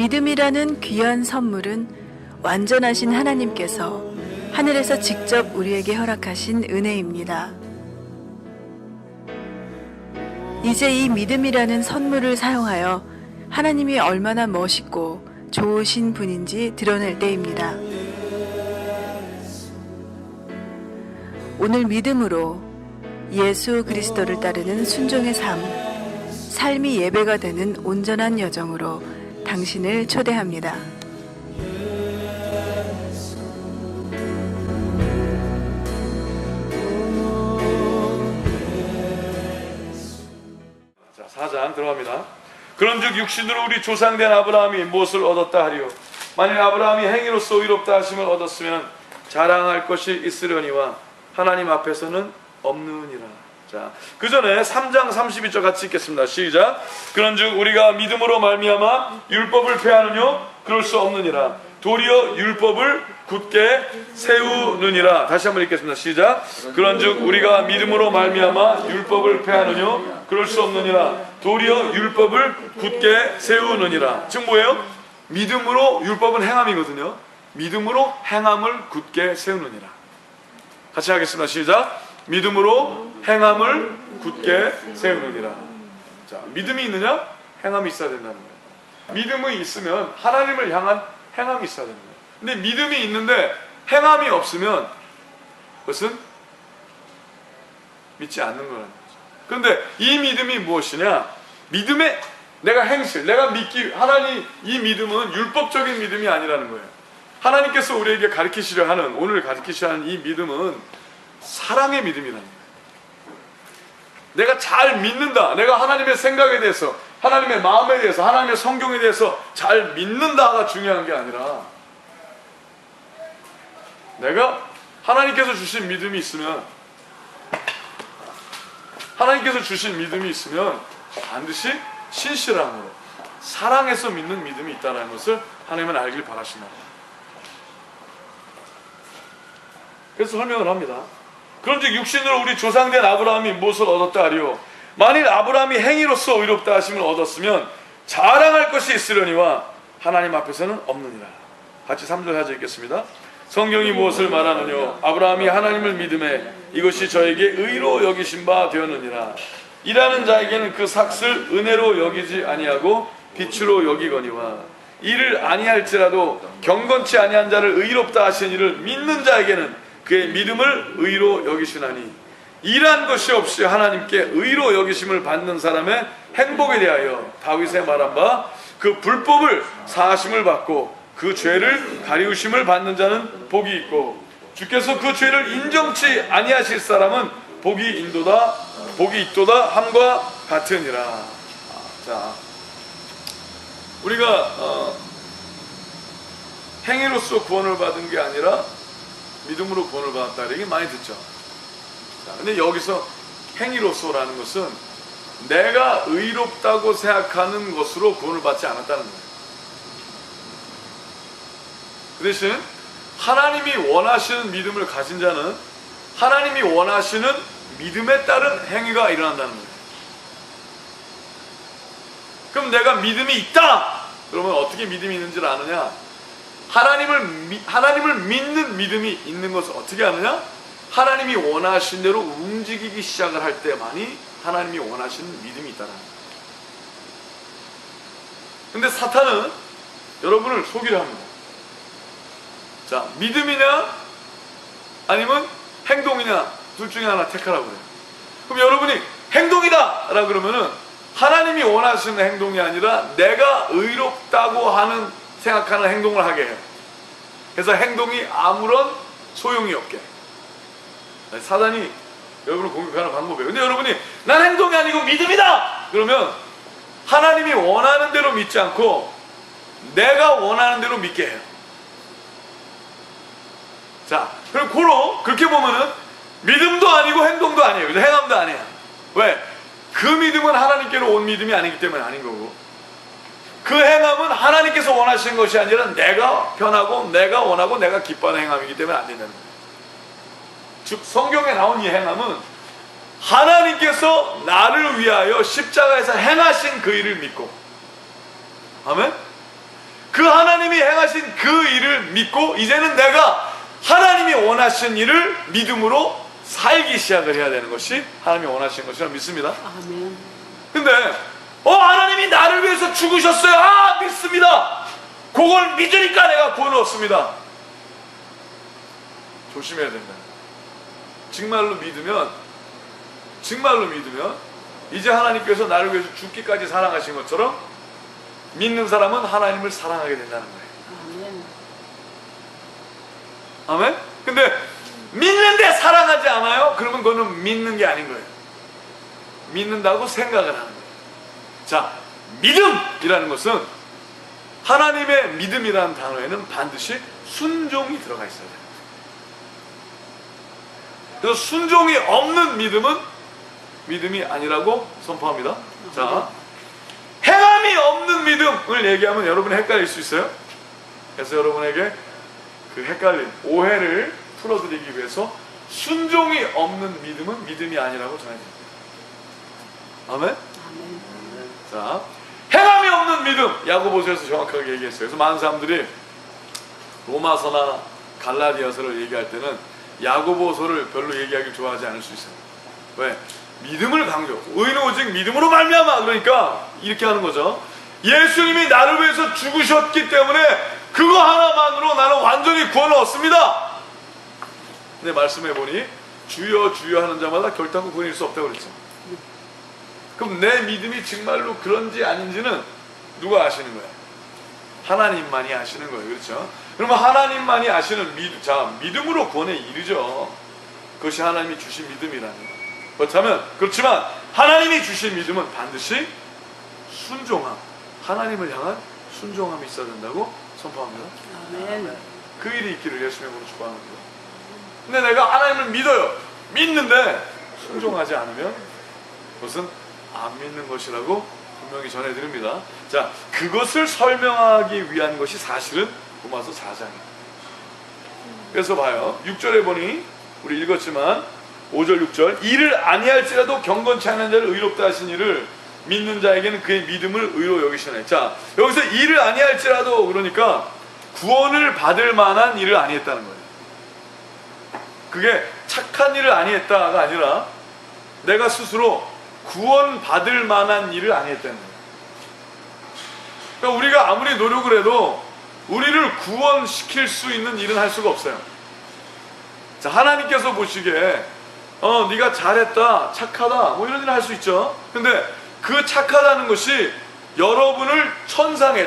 믿음이라는 귀한 선물은 완전하신 하나님께서 하늘에서 직접 우리에게 허락하신 은혜입니다. 이제 이 믿음이라는 선물을 사용하여 하나님이 얼마나 멋있고 좋으신 분인지 드러낼 때입니다. 오늘 믿음으로 예수 그리스도를 따르는 순종의 삶이 예배가 되는 온전한 여정으로 당신을 초대합니다. 자, 4장 들어갑니다. 그런즉 육신으로 우리 조상된 아브라함이 무엇을 얻었다 하리요? 만일 아브라함이 행위로서 의롭다 하심을 얻었으면 자랑할 것이 있으려니와 하나님 앞에서는 없느니라. 자, 그 전에 3장 32절 같이 읽겠습니다. 시작. 그런즉 우리가 믿음으로 말미암아 율법을 폐하느뇨? 그럴 수 없느니라. 도리어 율법을 굳게 세우느니라. 다시 한번 읽겠습니다. 시작. 그런즉 우리가 믿음으로 말미암아 율법을 폐하느뇨? 그럴 수 없느니라. 도리어 율법을 굳게 세우느니라. 즉 뭐예요? 믿음으로 율법은 행함이거든요. 믿음으로 행함을 굳게 세우느니라. 같이 하겠습니다. 시작. 믿음으로 행함을 굳게 세우느니라. 자, 믿음이 있느냐? 행함이 있어야 된다는 거예요. 믿음이 있으면 하나님을 향한 행함이 있어야 되는 거예요. 근데 믿음이 있는데 행함이 없으면 그것은 믿지 않는 거라는 거죠. 그런데 이 믿음이 무엇이냐? 믿음의 내가 행실, 내가 믿기, 하나님, 이 믿음은 율법적인 믿음이 아니라는 거예요. 하나님께서 우리에게 가르치시려 하는, 오늘 가르치시려 하는 이 믿음은 사랑의 믿음이라는 거예요. 내가 잘 믿는다. 내가 하나님의 생각에 대해서, 하나님의 마음에 대해서, 하나님의 성경에 대해서 잘 믿는다가 중요한 게 아니라 내가 하나님께서 주신 믿음이 있으면, 하나님께서 주신 믿음이 있으면 반드시 신실함으로 사랑해서 믿는 믿음이 있다는 것을 하나님은 알길 바라신다. 그래서 설명을 합니다. 그런즉 육신으로 우리 조상된 아브라함이 무엇을 얻었다 하리요? 만일 아브라함이 행위로서 의롭다 하심을 얻었으면 자랑할 것이 있으려니와 하나님 앞에서는 없느니라. 같이 3절 하자 읽겠습니다. 성경이 무엇을 말하느뇨? 아브라함이 하나님을 믿음에 이것이 저에게 의로 여기신 바 되었느니라. 일하는 자에게는 그 삭을 은혜로 여기지 아니하고 빛으로 여기거니와 이를 아니할지라도 경건치 아니한 자를 의롭다 하신 이를 믿는 자에게는 그의 믿음을 의로 여기시나니 일한 것이 없이 하나님께 의로 여기심을 받는 사람의 행복에 대하여 다윗의 말한 바 그 불법을 사하심을 받고 그 죄를 가리우심을 받는 자는 복이 있고 주께서 그 죄를 인정치 아니하실 사람은 복이 있도다 함과 같으니라. 자, 우리가 행위로서 구원을 받은 게 아니라 믿음으로 구원을 받았다 이렇게 많이 듣죠. 자, 근데 여기서 행위로서라는 것은 내가 의롭다고 생각하는 것으로 구원을 받지 않았다는 거예요. 그 대신 하나님이 원하시는 믿음을 가진 자는 하나님이 원하시는 믿음에 따른 행위가 일어난다는 거예요. 그럼 내가 믿음이 있다! 그러면 어떻게 믿음이 있는지를 아느냐? 하나님을 믿는 믿음이 있는 것을 어떻게 아느냐? 하나님이 원하신 대로 움직이기 시작을 할 때만이 하나님이 원하시는 믿음이 있다는 거예요. 근데 사탄은 여러분을 속이려 합니다. 자, 믿음이냐 아니면 행동이냐 둘 중에 하나 택하라고 그래요. 그럼 여러분이 행동이다 라고 그러면은 하나님이 원하시는 행동이 아니라 내가 의롭다고 생각하는 행동을 하게 해요. 그래서 행동이 아무런 소용이 없게. 사단이 여러분을 공격하는 방법이에요. 근데 여러분이 난 행동이 아니고 믿음이다! 그러면 하나님이 원하는 대로 믿지 않고 내가 원하는 대로 믿게 해요. 자, 그럼 그렇게 보면은 믿음도 아니고 행동도 아니에요. 그죠? 행함도 아니에요. 왜? 그 믿음은 하나님께로 온 믿음이 아니기 때문에 아닌 거고 그 행함은 하나님께서 원하시는 것이 아니라 내가 편하고 내가 원하고 내가 기뻐하는 행함이기 때문에 안 된다는 거예요. 즉 성경에 나온 이 행함은 하나님께서 나를 위하여 십자가에서 행하신 그 일을 믿고 아멘? 그 하나님이 행하신 그 일을 믿고 이제는 내가 하나님이 원하신 일을 믿음으로 살기 시작을 해야 되는 것이 하나님이 원하시는 것이라 믿습니다. 아멘. 근데 하나님이 나를 위해서 죽으셨어요. 아, 믿습니다. 그걸 믿으니까 내가 구원을 얻습니다. 조심해야 된다. 정말로 믿으면 이제 하나님께서 나를 위해서 죽기까지 사랑하신 것처럼 믿는 사람은 하나님을 사랑하게 된다는 거예요. 아멘. 아멘? 근데 믿는데 사랑하지 않아요? 그러면 그거는 믿는 게 아닌 거예요. 믿는다고 생각을 하는 거예요. 자, 믿음이라는 것은 하나님의 믿음이라는 단어에는 반드시 순종이 들어가 있어야 돼요. 그래서 순종이 없는 믿음은 믿음이 아니라고 선포합니다. 자, 행함이 없는 믿음을 얘기하면 여러분이 헷갈릴 수 있어요. 그래서 여러분에게 그 헷갈린 오해를 풀어드리기 위해서 순종이 없는 믿음은 믿음이 아니라고 전해드립니다. 아멘? 아멘. 자, 행함이 없는 믿음, 야고보서에서 정확하게 얘기했어요. 그래서 많은 사람들이 로마서나 갈라디아서를 얘기할 때는 야고보서를 별로 얘기하기 좋아하지 않을 수 있어요. 왜? 믿음을 강조. 의는 오직 믿음으로 말미암아. 그러니까 이렇게 하는 거죠. 예수님이 나를 위해서 죽으셨기 때문에 그거 하나만으로 나는 완전히 구원을 얻습니다. 근데 말씀해 보니 주여 주여 하는 자마다 결단코 구원일 수 없다고 그랬죠. 그럼 내 믿음이 정말로 그런지 아닌지는 누가 아시는 거예요? 하나님만이 아시는 거예요. 그렇죠? 그러면 하나님만이 아시는 믿음으로 구원에 이르죠. 그것이 하나님이 주신 믿음이라는 거예요. 그렇지만 하나님이 주신 믿음은 반드시 순종함, 하나님을 향한 순종함이 있어야 된다고 선포합니다. 아멘. 그 일이 있기를 예수님의 이름으로 축복합니다. 근데 내가 하나님을 믿어요. 믿는데 순종하지 않으면 그것은 안 믿는 것이라고 분명히 전해드립니다. 자, 그것을 설명하기 위한 것이 사실은 로마서 4장이에요. 그래서 봐요. 6절에 보니 우리 읽었지만 5절 6절 이를 아니할지라도 경건치 않은 자를 의롭다 하신 이를 믿는 자에게는 그의 믿음을 의로 여기시네. 자, 여기서 이를 아니할지라도 그러니까 구원을 받을 만한 일을 아니했다는 거예요. 그게 착한 일을 아니했다가 아니라 내가 스스로 구원받을 만한 일을 아니했다는 거예요. 그러니까 우리가 아무리 노력을 해도 우리를 구원시킬 수 있는 일은 할 수가 없어요. 자, 하나님께서 보시기에 네가 잘했다, 착하다 뭐 이런 일을 할 수 있죠. 근데 그 착하다는 것이 여러분을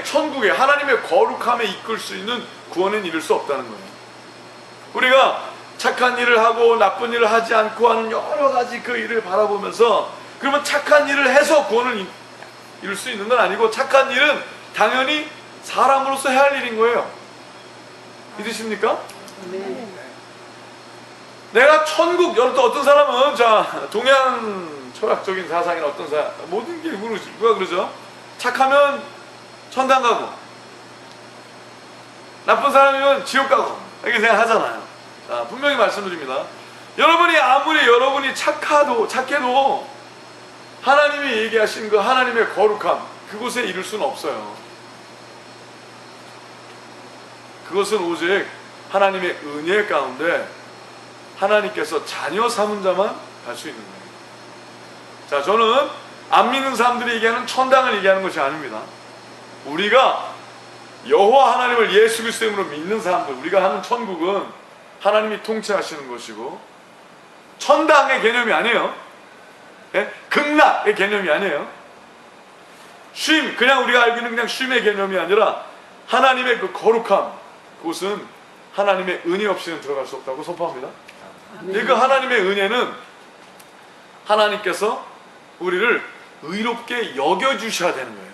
천국에 하나님의 거룩함에 이끌 수 있는 구원은 이룰 수 없다는 거예요. 우리가 착한 일을 하고 나쁜 일을 하지 않고 하는 여러 가지 그 일을 바라보면서 그러면 착한 일을 해서 구원을 이룰 수 있는 건 아니고 착한 일은 당연히 사람으로서 해야 할 일인 거예요. 믿으십니까? 아멘. 내가 천국, 여러분 또 어떤 사람은 동양 철학적인 사상이나 어떤 모든 게 누가 그러죠? 착하면 천당 가고 나쁜 사람이면 지옥 가고 이렇게 생각하잖아요. 자, 분명히 말씀드립니다. 아무리 여러분이 착해도 하나님이 얘기하신 그 하나님의 거룩함 그곳에 이룰 수는 없어요. 그것은 오직 하나님의 은혜 가운데 하나님께서 자녀 삼은 자만 갈 수 있는 거예요. 자, 저는 안 믿는 사람들이 얘기하는 천당을 얘기하는 것이 아닙니다. 우리가 여호와 하나님을 예수 그리스도 이름으로 믿는 사람들, 우리가 하는 천국은 하나님이 통치하시는 것이고 천당의 개념이 아니에요. 예? 극락의 개념이 아니에요. 쉼, 그냥 우리가 알고 있는 그냥 쉼의 개념이 아니라 하나님의 그 거룩함, 그것은 하나님의 은혜 없이는 들어갈 수 없다고 선포합니다. 그 하나님의 은혜는 하나님께서 우리를 의롭게 여겨주셔야 되는 거예요.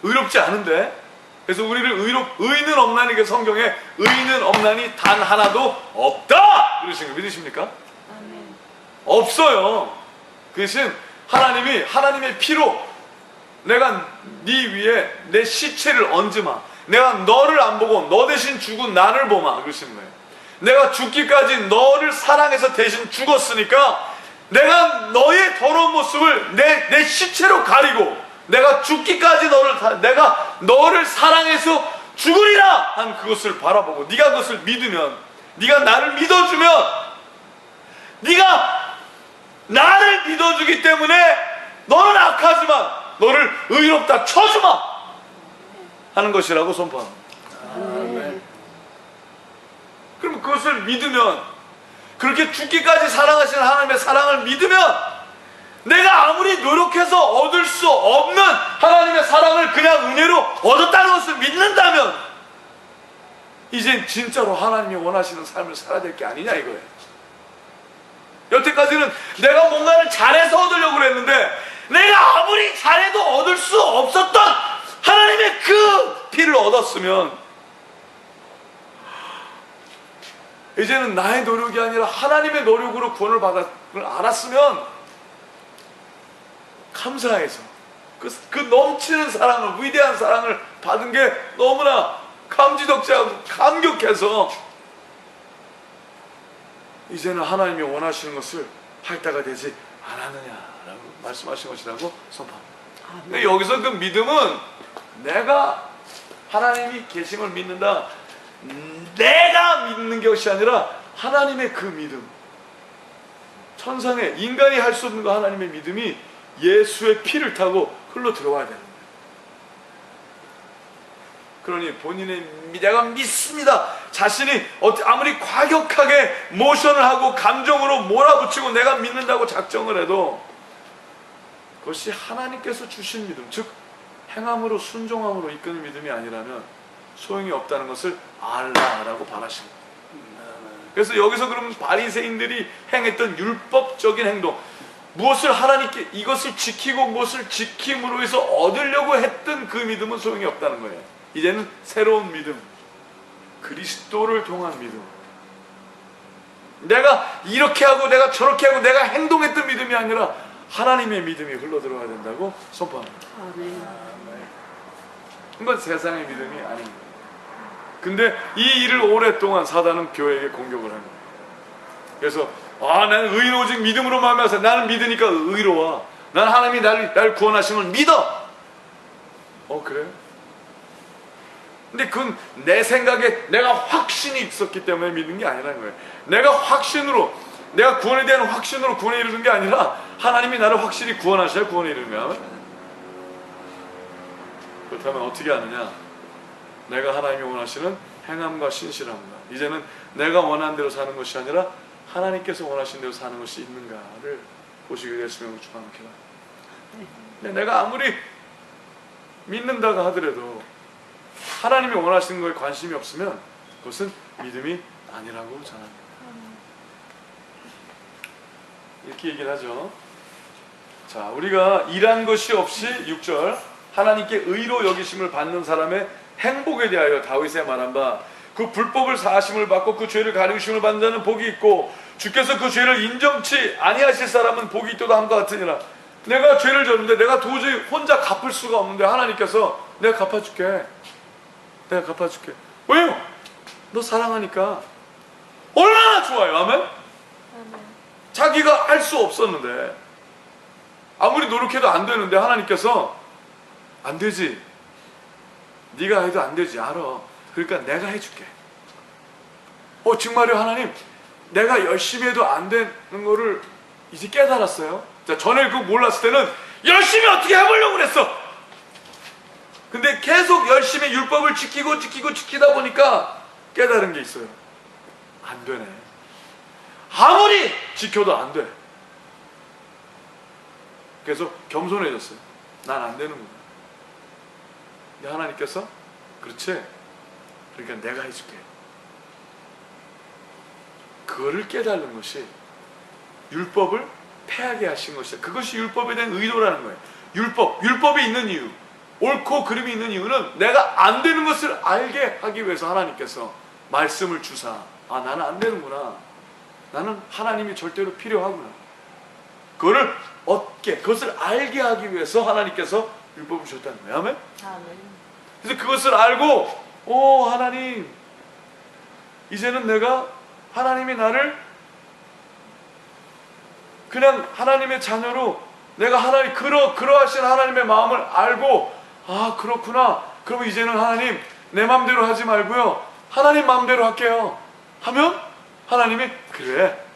의롭지 않은데, 그래서 우리를 의는 없나니, 그 성경에 의는 없나니 단 하나도 없다! 그러신 거 믿으십니까? 아멘. 없어요. 그 대신 하나님이 하나님의 피로 내가 네 위에 내 시체를 얹으마. 내가 너를 안 보고 너 대신 죽은 나를 보마. 그러시는 거예요. 내가 죽기까지 너를 사랑해서 대신 죽었으니까 내가 너의 더러운 모습을 내 시체로 가리고 내가 죽기까지 내가 너를 사랑해서 죽으리라 한 그것을 바라보고 네가 그것을 믿으면, 네가 나를 믿어주면, 네가 나를 믿어주기 때문에 너는 악하지만 너를 의롭다 쳐주마 하는 것이라고 선포합니다. 그럼 그것을 믿으면, 그렇게 죽기까지 사랑하시는 하나님의 사랑을 믿으면, 내가 아무리 노력해서 얻을 수 없는 하나님의 사랑을 그냥 은혜로 얻었다는 것을 믿는다면 이젠 진짜로 하나님이 원하시는 삶을 살아야 될 게 아니냐 이거예요. 여태까지는 내가 뭔가를 잘해서 얻으려고 그랬는데, 내가 아무리 잘해도 얻을 수 없었던 하나님의 그 피를 얻었으면 이제는 나의 노력이 아니라 하나님의 노력으로 구원을 받았을 걸 알았으면 감사해서 그 넘치는 사랑을, 위대한 사랑을 받은 게 너무나 감지덕지하고 감격해서 이제는 하나님이 원하시는 것을 할 때가 되지 않았느냐라고 말씀하신 것이라고 선포합니다. 근데 여기서 그 믿음은 내가 하나님이 계심을 믿는다, 내가 믿는 것이 아니라 하나님의 그 믿음, 천상의 인간이 할 수 없는 그 하나님의 믿음이 예수의 피를 타고 흘러 들어와야 되는 거예요. 그러니 본인의 내가 믿습니다, 자신이 아무리 과격하게 모션을 하고 감정으로 몰아붙이고 내가 믿는다고 작정을 해도 그것이 하나님께서 주신 믿음, 즉 행함으로 순종함으로 이끄는 믿음이 아니라면 소용이 없다는 것을 알라라고 바라십니다. 그래서 여기서 그러면 바리새인들이 행했던 율법적인 행동, 무엇을 하나님께 이것을 지키고 무엇을 지킴으로 해서 얻으려고 했던 그 믿음은 소용이 없다는 거예요. 이제는 새로운 믿음, 그리스도를 통한 믿음, 내가 이렇게 하고 내가 저렇게 하고 내가 행동했던 믿음이 아니라 하나님의 믿음이 흘러들어야 된다고 선포합니다. 이건 세상의 믿음이 아닙니다. 근데 이 일을 오랫동안 사단은 교회에게 공격을 한 거예요. 그래서 나는 의로워진 믿음으로 말미암아서 나는 믿으니까 의로워, 난 하나님이 나를 구원하신 걸 믿어. 그래요? 근데 그건 내 생각에 내가 확신이 있었기 때문에 믿는 게 아니라는 거예요. 내가 확신으로, 내가 구원에 대한 확신으로 구원에 이르는 게 아니라 하나님이 나를 확실히 구원하셔야 구원에 이르면. 그렇다면 어떻게 하느냐? 내가 하나님이 원하시는 행함과 신실함과, 이제는 내가 원하는 대로 사는 것이 아니라 하나님께서 원하시는 대로 사는 것이 있는가를 보시게 됐으면 축복합니다. 근데 내가 아무리 믿는다고 하더라도 하나님이 원하시는 거에 관심이 없으면 그것은 믿음이 아니라고 전합니다. 이렇게 얘기를 하죠. 자, 우리가 일한 것이 없이 6절 하나님께 의로 여기심을 받는 사람의 행복에 대하여 다윗의 말한 바, 그 불법을 사하심을 받고 그 죄를 가리우심을 받는 자는 복이 있고 주께서 그 죄를 인정치 아니하실 사람은 복이 있도다 함과 같으니라. 내가 죄를 졌는데 내가 도저히 혼자 갚을 수가 없는데 하나님께서 내가 갚아줄게, 내가 갚아줄게. 왜요? 너 사랑하니까. 얼마나 좋아요. 아멘? 자기가 할 수 없었는데, 아무리 노력해도 안 되는데 하나님께서 안 되지, 네가 해도 안 되지, 알아. 그러니까 내가 해줄게. 정말요 하나님, 내가 열심히 해도 안 되는 거를 이제 깨달았어요. 자, 전에 그거 몰랐을 때는 열심히 어떻게 해보려고 그랬어. 근데 계속 열심히 율법을 지키다 보니까 깨달은 게 있어요. 안 되네. 아무리 지켜도 안 돼. 그래서 겸손해졌어요. 난 안 되는구나. 근데 하나님께서 그렇지, 그러니까 내가 해줄게. 그거를 깨달는 것이 율법을 폐하게 하신 것이야. 그것이 율법에 대한 의도라는 거예요. 율법이 있는 이유, 옳고 그름이 있는 이유는 내가 안 되는 것을 알게 하기 위해서 하나님께서 말씀을 주사, 나는 안 되는구나, 나는 하나님이 절대로 필요하구나, 그거를 얻게, 그것을 알게 하기 위해서 하나님께서 율법을 주셨다는 거예요. 아멘? 그래서 그것을 알고, 하나님, 이제는 내가, 하나님이 나를 그냥 하나님의 자녀로, 내가 그러하신 하나님의 마음을 알고, 그렇구나, 그러면 이제는 하나님, 내 마음대로 하지 말고요, 하나님 마음대로 할게요 하면 하나님이 그래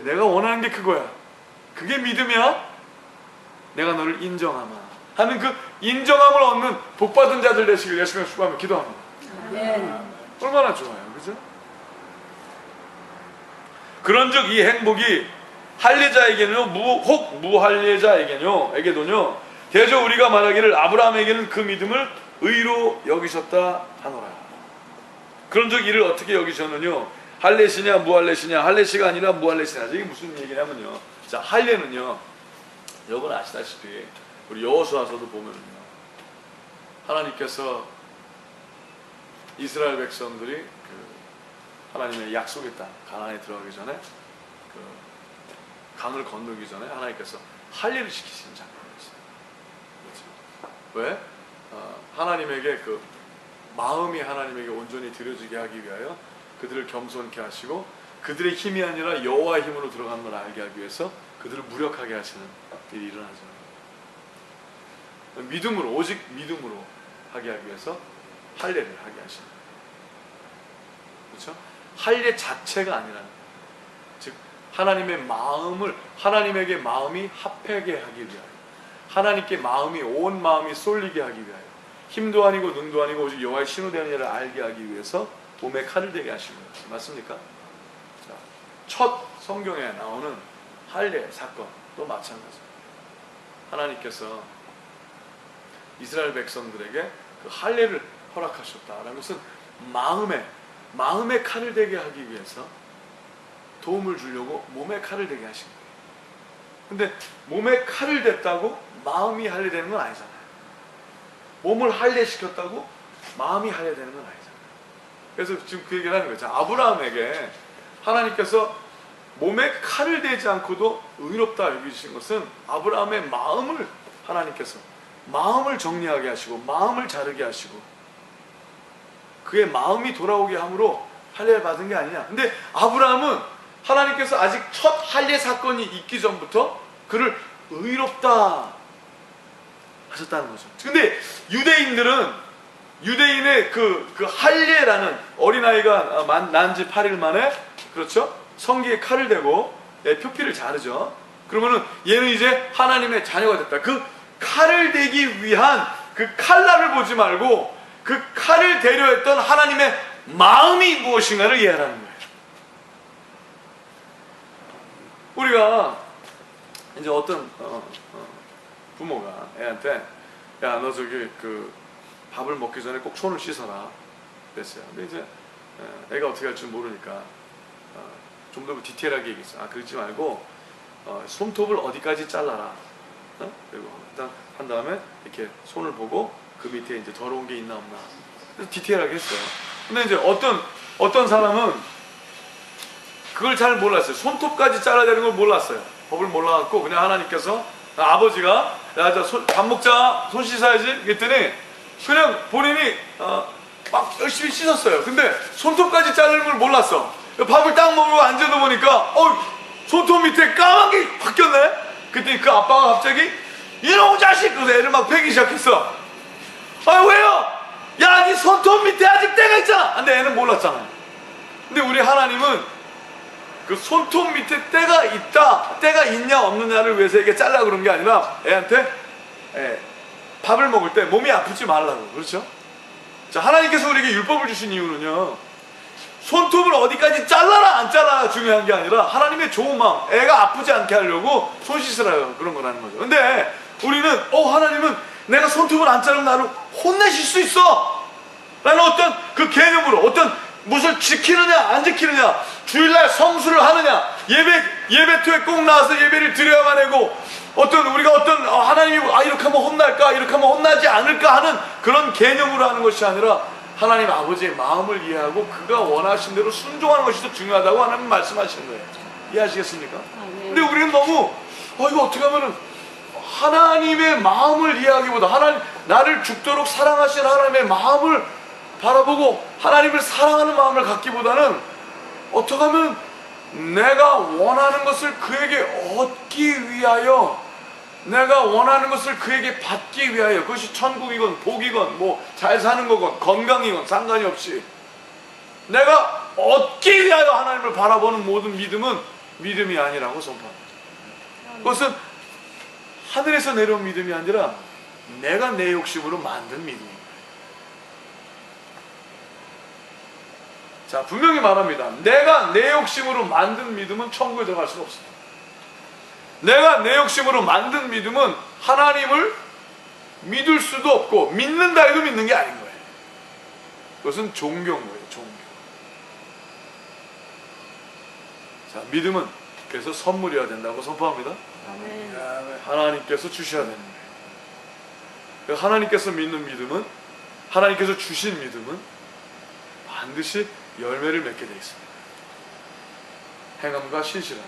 내가 원하는 게 그거야, 그게 믿음이야, 내가 너를 인정하마 하는 그 인정함을 얻는 복받은 자들 되시길 예수님을 축복하며 기도합니다. 아멘. 얼마나 좋아요, 그죠? 그런즉 이 행복이 할례자에게는요, 혹 무할례자에게도요, 대저 우리가 말하기를 아브라함에게는 그 믿음을 의로 여기셨다 하노라. 그런즉 이를 어떻게 여기셨느냐? 할례시냐 무할례시냐? 할례시가 아니라 무할례시냐? 이게 무슨 얘기냐면요, 자, 할례는요, 여러분 아시다시피 우리 여호수아서도 보면은요, 하나님께서 이스라엘 백성들이 그 하나님의 약속의 땅 가나안에 들어가기 전에 그 강을 건너기 전에 하나님께서 할례를 시키시는 장면이었어요. 그렇죠? 왜? 하나님에게 그 마음이 하나님에게 온전히 드려지게 하기 위하여 그들을 겸손케 하시고 그들의 힘이 아니라 여호와의 힘으로 들어가는 걸 알게 하기 위해서 그들을 무력하게 하시는 일이 일어나죠. 믿음으로, 오직 믿음으로 하게 하기 위해서 할례를 하게 하시는, 그렇죠? 할례 자체가 아니라, 즉 하나님의 마음을, 하나님에게 마음이 합하게 하기 위하여, 하나님께 마음이, 온 마음이 쏠리게 하기 위하여, 힘도 아니고 눈도 아니고 오직 여호와의 신으로 되는 일을 알게 하기 위해서 몸에 칼을 대게 하신 거예요. 맞습니까? 자, 첫 성경에 나오는 할례 사건도 마찬가지입니다. 하나님께서 이스라엘 백성들에게 그 할례를 허락하셨다라는 것은 마음에 칼을 대게 하기 위해서 도움을 주려고 몸에 칼을 대게 하신 거예요. 근데 몸에 칼을 댔다고 마음이 할례되는 건 아니잖아요. 몸을 할례시켰다고 마음이 할례되는 건 아니잖아요. 그래서 지금 그 얘기를 하는 거예요. 자, 아브라함에게 하나님께서 몸에 칼을 대지 않고도 의롭다 여기신 것은 아브라함의 마음을, 하나님께서 마음을 정리하게 하시고 마음을 자르게 하시고 그의 마음이 돌아오게 함으로 할례를 받은 게 아니냐. 근데 아브라함은 하나님께서 아직 첫 할례 사건이 있기 전부터 그를 의롭다 하셨다는 거죠. 근데 유대인의 그 할례라는, 어린아이가 난 지 8일 만에, 그렇죠? 성기에 칼을 대고 표피를 자르죠. 그러면은 얘는 이제 하나님의 자녀가 됐다. 그 칼을 대기 위한 그 칼날을 보지 말고 그 칼을 대려 했던 하나님의 마음이 무엇인가를 이해하라는 거예요. 우리가 이제 어떤 부모가 애한테, 야, 너 저기 그 밥을 먹기 전에 꼭 손을 씻어라 그랬어요. 근데 이제 애가 어떻게 할 줄 모르니까 좀 더 디테일하게 얘기했어요. 그러지 말고 손톱을 어디까지 잘라라. 그리고 일단 한 다음에 이렇게 손을 보고 그 밑에 이제 더러운 게 있나 없나. 그래서 디테일하게 했어요. 근데 이제 어떤 사람은 그걸 잘 몰랐어요. 손톱까지 잘라야 되는 걸 몰랐어요. 법을 몰라갖고 그냥 하나님께서, 아버지가 야, 밥 먹자, 손 씻어야지 그랬더니 그냥 본인이 막 열심히 씻었어요. 근데 손톱까지 자르는 걸 몰랐어. 밥을 딱 먹고 앉아서 보니까 손톱 밑에 까만 게 바뀌었네. 그랬더니 그 아빠가 갑자기 이놈 자식! 그래서 애를 막 패기 시작했어. 왜요? 야, 네 손톱 밑에 아직 때가 있잖아. 근데 애는 몰랐잖아요. 근데 우리 하나님은 그 손톱 밑에 때가 있냐 없느냐를 위해서 이게 잘라 그런 게 아니라 애한테 밥을 먹을 때 몸이 아프지 말라고. 그렇죠? 자, 하나님께서 우리에게 율법을 주신 이유는요, 손톱을 어디까지 잘라라 안 잘라라 중요한 게 아니라 하나님의 좋은 마음, 애가 아프지 않게 하려고 손 씻으라요, 그런 거라는 거죠. 근데 우리는 하나님은 내가 손톱을 안 자르면 나를 혼내실 수 있어 라는 어떤 그 개념으로, 어떤 무엇을 지키느냐 안 지키느냐, 주일날 성수를 하느냐, 예배토에 꼭 나와서 예배를 드려야만 하고, 우리가 하나님이 이렇게 하면 혼날까, 이렇게 하면 혼나지 않을까 하는 그런 개념으로 하는 것이 아니라 하나님 아버지의 마음을 이해하고 그가 원하신 대로 순종하는 것이 더 중요하다고 하나님 말씀하시는 거예요. 이해하시겠습니까? 근데 우리는 너무 이거 어떻게 하면은 하나님의 마음을 이해하기보다 나를 죽도록 사랑하신 하나님의 마음을 바라보고 하나님을 사랑하는 마음을 갖기보다는 어떻게 하면 내가 원하는 것을 그에게 얻기 위하여 내가 원하는 것을 그에게 받기 위하여, 그것이 천국이건 복이건 뭐 잘 사는 거건 건강이건 상관이 없이 내가 얻기 위하여 하나님을 바라보는 모든 믿음은 믿음이 아니라고 선포합니다. 그것은 하늘에서 내려온 믿음이 아니라 내가 내 욕심으로 만든 믿음입니다. 자, 분명히 말합니다. 내가 내 욕심으로 만든 믿음은 천국에 들어갈 수가 없습니다. 내가 내 욕심으로 만든 믿음은 하나님을 믿을 수도 없고 믿는다 해도 믿는 게 아닌 거예요. 그것은 종교인 거예요. 종교. 자, 믿음은 그래서 선물이어야 된다고 선포합니다. 하나님께서 주셔야 되는 거예요. 하나님께서 믿는 믿음은, 하나님께서 주신 믿음은 반드시 열매를 맺게 되어 있습니다. 행함과 신실함,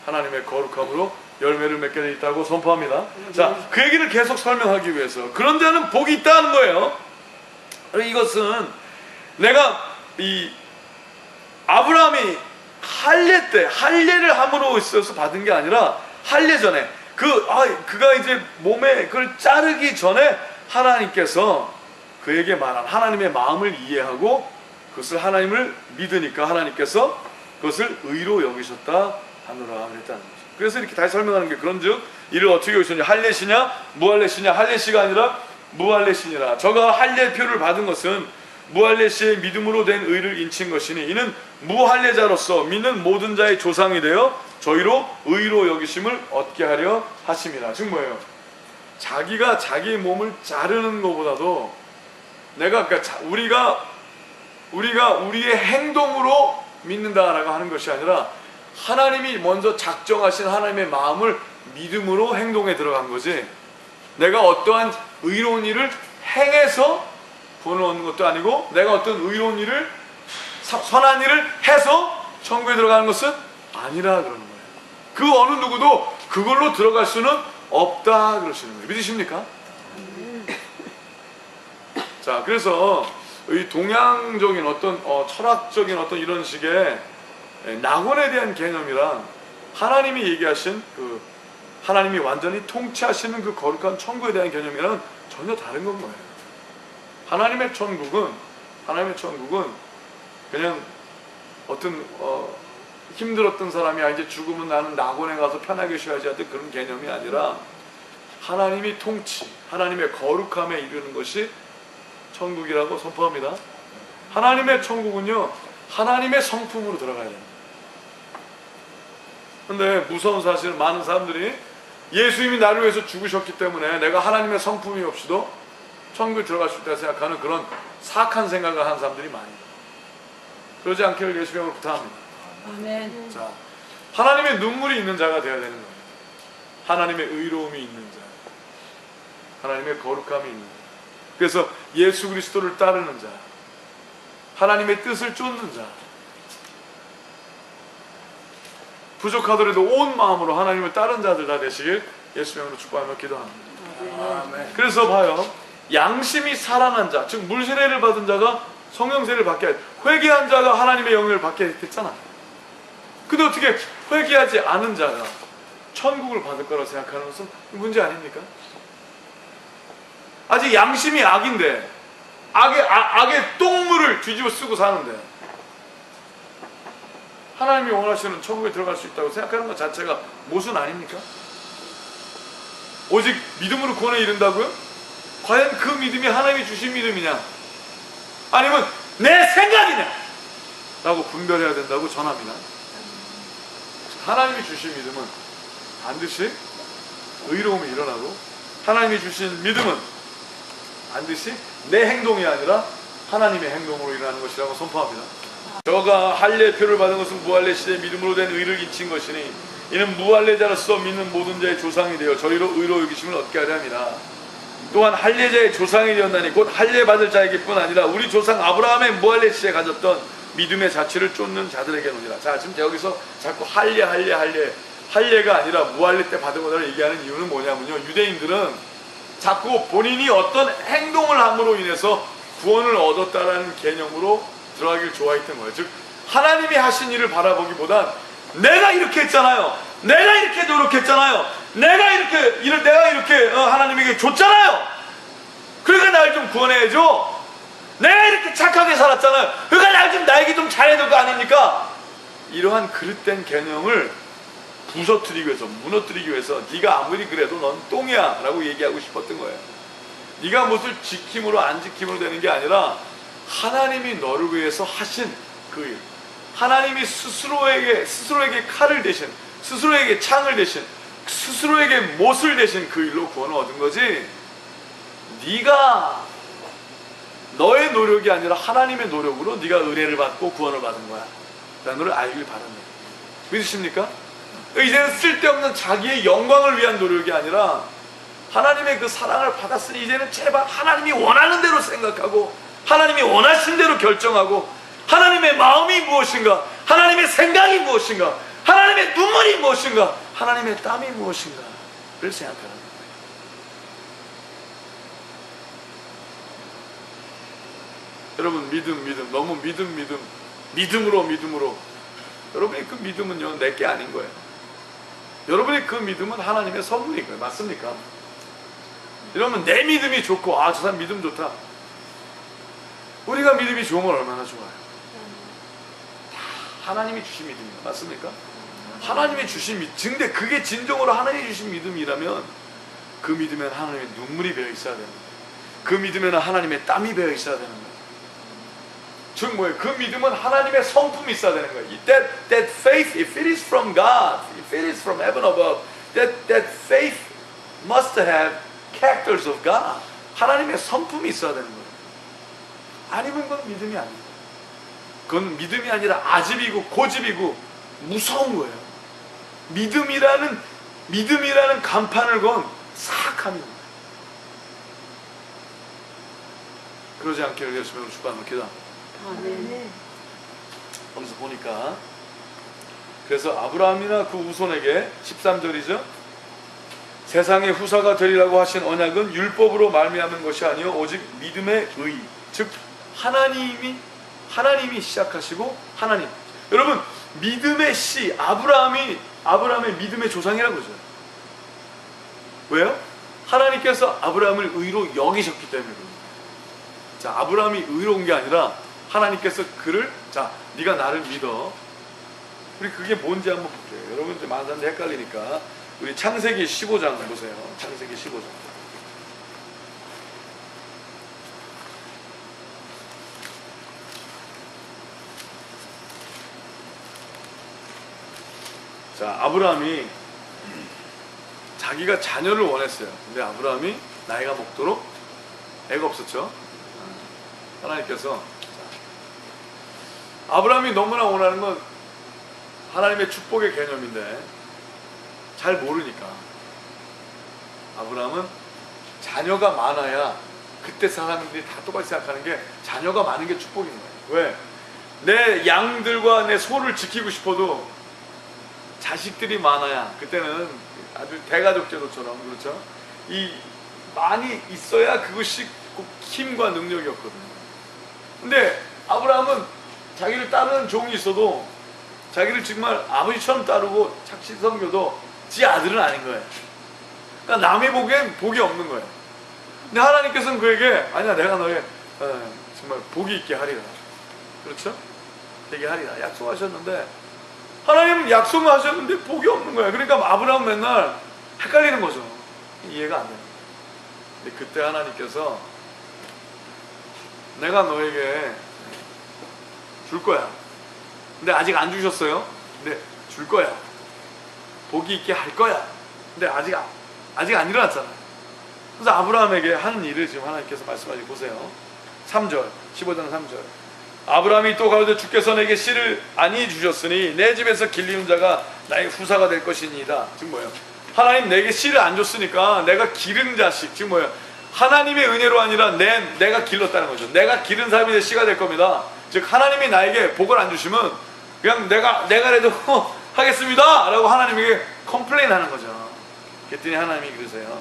하나님의 거룩함으로 열매를 맺게 되어 있다고 선포합니다. 자, 그 얘기를 계속 설명하기 위해서, 그런 자는 복이 있다는 거예요. 이것은 내가 이 아브라함이 할례 때 할례를 함으로 있어서 받은 게 아니라, 할례 전에 그가 이제 몸에 그걸 자르기 전에 하나님께서 그에게 말한 하나님의 마음을 이해하고 그것을 하나님을 믿으니까 하나님께서 그것을 의로 여기셨다 하노라 그랬다는 거죠. 그래서 이렇게 다시 설명하는 게, 그런즉 이를 어떻게 여기셨냐, 할례시냐 무할례시냐, 할례시가 아니라 무할례시니라. 저가 할례표를 받은 것은 무할례시의 믿음으로 된 의를 인친 것이니 이는 무할례자로서 믿는 모든 자의 조상이 되어 저희로 의로 여기심을 얻게 하려 하심이라. 즉 뭐예요? 자기가 자기 몸을 자르는 것보다도 그러니까 우리가 우리의 행동으로 믿는다라고 하는 것이 아니라 하나님이 먼저 작정하신 하나님의 마음을 믿음으로 행동에 들어간 거지, 내가 어떠한 의로운 일을 행해서 구원을 얻는 것도 아니고 내가 어떤 의로운 일을, 선한 일을 해서 천국에 들어가는 것은 아니라 그러는 거예요. 그 어느 누구도 그걸로 들어갈 수는 없다 그러시는 거예요. 믿으십니까? 자, 그래서 이 동양적인 어떤 철학적인 어떤 이런 식의 낙원에 대한 개념이랑 하나님이 얘기하신 그 하나님이 완전히 통치하시는 그 거룩한 천국에 대한 개념이랑 전혀 다른 건 거예요. 하나님의 천국은 그냥 어떤 힘들었던 사람이 이제 죽으면 나는 낙원에 가서 편하게 쉬어야지 하던 그런 개념이 아니라 하나님이 통치, 하나님의 거룩함에 이르는 것이 천국이라고 선포합니다. 하나님의 천국은요, 하나님의 성품으로 들어가야 됩니다. 근데 무서운 사실은 많은 사람들이 예수님이 나를 위해서 죽으셨기 때문에 내가 하나님의 성품이 없이도 천국에 들어갈 수 있다고 생각하는 그런 사악한 생각을 하는 사람들이 많이 있어요. 그러지 않기를 예수님으로 부탁합니다. 아멘. 자, 하나님의 눈물이 있는 자가 되어야 되는 거예요. 하나님의 의로움이 있는 자, 하나님의 거룩함이 있는 자. 그래서 예수 그리스도를 따르는 자, 하나님의 뜻을 쫓는 자, 부족하더라도 온 마음으로 하나님을 따른 자들 다 되시길 예수님으로 축복하며 기도합니다. 아멘. 그래서 봐요, 양심이 살아난 자, 즉 물세례를 받은 자가 성령세를 받게, 회개한 자가 하나님의 영을 받게 됐잖아. 근데 어떻게 회개하지 않은 자가 천국을 받을 거라고 생각하는 것은 문제 아닙니까? 아직 양심이 악인데, 악의 똥물을 뒤집어 쓰고 사는데 하나님이 원하시는 천국에 들어갈 수 있다고 생각하는 것 자체가 모순 아닙니까? 오직 믿음으로 구원에 이른다고요? 과연 그 믿음이 하나님이 주신 믿음이냐, 아니면 내 생각이냐 라고 분별해야 된다고 전합니다. 하나님이 주신 믿음은 반드시 의로움이 일어나고, 하나님이 주신 믿음은 반드시 내 행동이 아니라 하나님의 행동으로 일어나는 것이라고 선포합니다. 저가 할례표를 받은 것은 무할례 시대의 믿음으로 된 의를 인친 것이니 이는 무할례자로서 믿는 모든 자의 조상이 되어 저희로 의로 여기심을 얻게 하려 함이라. 또한 할례자의 조상이 되었나니 곧 할례 받을 자에게뿐 아니라 우리 조상 아브라함의 무할례 시대에 가졌던 믿음의 자취를 쫓는 자들에게노니라. 자, 지금 여기서 자꾸 할례가 아니라 무할례 때 받은 거라고 얘기하는 이유는 뭐냐면요, 유대인들은 자꾸 본인이 어떤 행동을 함으로 인해서 구원을 얻었다라는 개념으로 들어가기를 좋아했던 거예요. 즉 하나님이 하신 일을 바라보기보단 내가 이렇게 했잖아요, 내가 이렇게 노력했잖아요, 내가 이렇게 하나님에게 줬잖아요. 그러니까 날 좀 구원해줘. 내가 이렇게 착하게 살았잖아요. 그러니까 나에게 좀 잘해줄 거 아닙니까? 이러한 그릇된 개념을 부서뜨리기 위해서, 무너뜨리기 위해서 네가 아무리 그래도 넌 똥이야 라고 얘기하고 싶었던 거예요. 네가 무엇을 지킴으로 안 지킴으로 되는 게 아니라 하나님이 너를 위해서 하신 그 일, 하나님이 스스로에게 칼을 대신, 스스로에게 창을 대신, 스스로에게 못을 대신 그 일로 구원을 얻은 거지, 네가 너의 노력이 아니라 하나님의 노력으로 네가 은혜를 받고 구원을 받은 거야 라는 걸 알길 바랍니다. 믿으십니까? 이제는 쓸데없는 자기의 영광을 위한 노력이 아니라 하나님의 그 사랑을 받았으니 이제는 제발 하나님이 원하는 대로 생각하고 하나님이 원하신 대로 결정하고 하나님의 마음이 무엇인가, 하나님의 생각이 무엇인가, 하나님의 눈물이 무엇인가, 하나님의 땀이 무엇인가를 생각하는 거예요. 여러분, 믿음, 너무 믿음으로 여러분의 그 믿음은요 내게 아닌 거예요. 여러분의 그 믿음은 하나님의 선물인 거예요. 맞습니까? 이러면 내 믿음이 좋고 저 사람 믿음 좋다. 우리가 믿음이 좋으면 얼마나 좋아요. 다 하나님이 주신 믿음이에요. 맞습니까? 하나님이 주신 믿음. 근데 그게 진정으로 하나님이 주신 믿음이라면 그 믿음에는 하나님의 눈물이 배어 있어야 되는 거예요. 그 믿음에는 하나님의 땀이 배어 있어야 되는 거예요. 즉 뭐예요? 그 믿음은 하나님의 성품이 있어야 되는 거예요. That faith, if it is from God, if it is from heaven above, that faith must have characters of God. 하나님의 성품이 있어야 되는 거예요. 아니면 그건 믿음이 아니에요. 그건 믿음이 아니라 아집이고 고집이고 무서운 거예요. 믿음이라는 간판을 건 사악함이 거예요. 그러지 않기를 예수님으로 축복합니다. 기도합니다. 아멘. 거기서 보니까 그래서 아브라함이나 그 후손에게 13절이죠. 세상의 후사가 되리라고 하신 언약은 율법으로 말미암은 것이 아니요 오직 믿음의 의, 즉 하나님이 시작하시고 하나님. 여러분, 믿음의 씨 아브라함의 믿음의 조상이라고 그러죠. 왜요? 하나님께서 아브라함을 의로 여기셨기 때문에 그래요. 자, 아브라함이 의로운 게 아니라 하나님께서 그를, 자, 네가 나를 믿어. 우리 그게 뭔지 한번 볼게요. 여러분 좀 많은 사람들이 헷갈리니까 우리 창세기 15장 보세요. 창세기 15장. 자, 아브라함이 자기가 자녀를 원했어요. 근데 아브라함이 나이가 먹도록 애가 없었죠. 하나님께서, 아브라함이 너무나 원하는 건 하나님의 축복의 개념인데 잘 모르니까 아브라함은 자녀가 많아야, 그때 사람들이 다 똑같이 생각하는 게 자녀가 많은 게 축복인 거예요. 왜? 내 양들과 내 소를 지키고 싶어도 자식들이 많아야, 그때는 아주 대가족 제도처럼, 그렇죠? 이 많이 있어야 그것이 꼭 힘과 능력이었거든요. 근데 아브라함은 자기를 따르는 종이 있어도 자기를 정말 아버지처럼 따르고 착신 섬겨도 지 아들은 아닌 거예요. 그러니까 남이 보기엔 복이 없는 거예요. 근데 하나님께서는 그에게, 아니야, 내가 너의 정말 복이 있게 하리라, 그렇죠? 되게 하리라 약속하셨는데, 하나님은 약속을 하셨는데 복이 없는 거예요. 그러니까 아브라함은 맨날 헷갈리는 거죠. 이해가 안 돼요. 근데 그때 하나님께서 내가 너에게 줄 거야. 근데 아직 안 주셨어요. 근데 줄 거야. 복이 있게 할 거야. 근데 아직 안 일어났잖아요. 그래서 아브라함에게 하는 일을 지금 하나님께서 말씀하시고 보세요. 3절, 15장 3절. 아브라함이 또 가로되 주께서 내게 씨를 아니 주셨으니 내 집에서 길리는 자가 나의 후사가 될 것이니이다. 지금 뭐예요? 하나님 내게 씨를 안 줬으니까 내가 기른 자식, 지금 뭐예요? 하나님의 은혜로 아니라 내가 길렀다는 거죠. 내가 기른 사람이 내 씨가 될 겁니다. 즉 하나님이 나에게 복을 안 주시면 그냥 내가라도 하겠습니다 라고 하나님에게 컴플레인 하는 거죠. 그랬더니 하나님이 그러세요.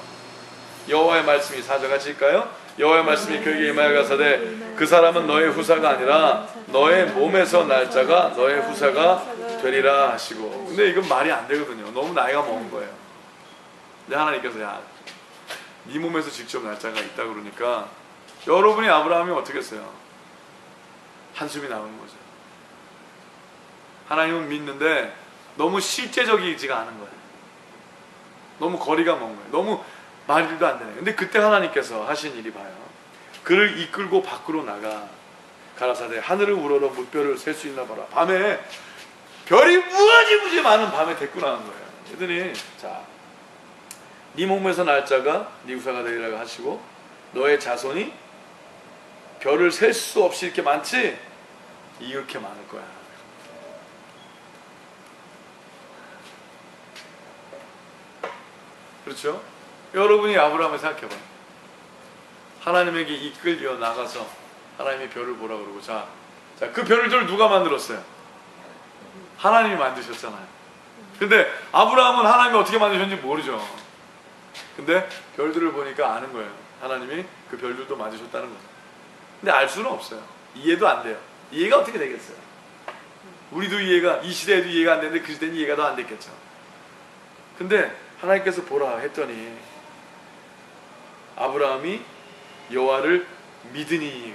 여호와의 말씀이 4절 같이 읽까요? 여호와의 말씀이 그에게 임하여 가사대 그 사람은 너의 후사가 아니라 너의 몸에서 날 자가 너의 후사가 되리라 하시고. 근데 이건 말이 안 되거든요. 너무 나이가 먹은 거예요. 근데 하나님께서 야, 네 몸에서 직접 날짜가 있다 그러니까 여러분이 아브라함이 어떻게 했어요? 한숨이 나오는 거죠. 하나님은 믿는데 너무 실제적이지가 않은 거예요. 너무 거리가 먼 거예요. 너무 말도 안 되네. 근데 그때 하나님께서 하신 일이 봐요. 그를 이끌고 밖으로 나가 가라사대 하늘을 우러러 물별을 셀 수 있나 봐라. 밤에 별이 무지무지 많은 밤에 데리고 나간 거예요. 그랬더니 자, 네 몸에서 날짜가 네 후사가 되리라고 하시고 너의 자손이 별을 셀 수 없이 이렇게 많지? 이렇게 많을 거야. 그렇죠? 여러분이 아브라함을 생각해봐요. 하나님에게 이끌려 나가서 하나님의 별을 보라 그러고 자, 그 별을 누가 만들었어요? 하나님이 만드셨잖아요. 근데 아브라함은 하나님이 어떻게 만드셨는지 모르죠. 근데 별들을 보니까 아는 거예요. 하나님이 그 별들도 만드셨다는 거죠. 근데 알 수는 없어요. 이해도 안 돼요. 이해가 어떻게 되겠어요? 우리도 이해가, 이 시대에도 이해가 안 되는데 그 시대는 이해가 더 안 됐겠죠. 근데 하나님께서 보라 했더니 아브라함이 여호와를 믿으니,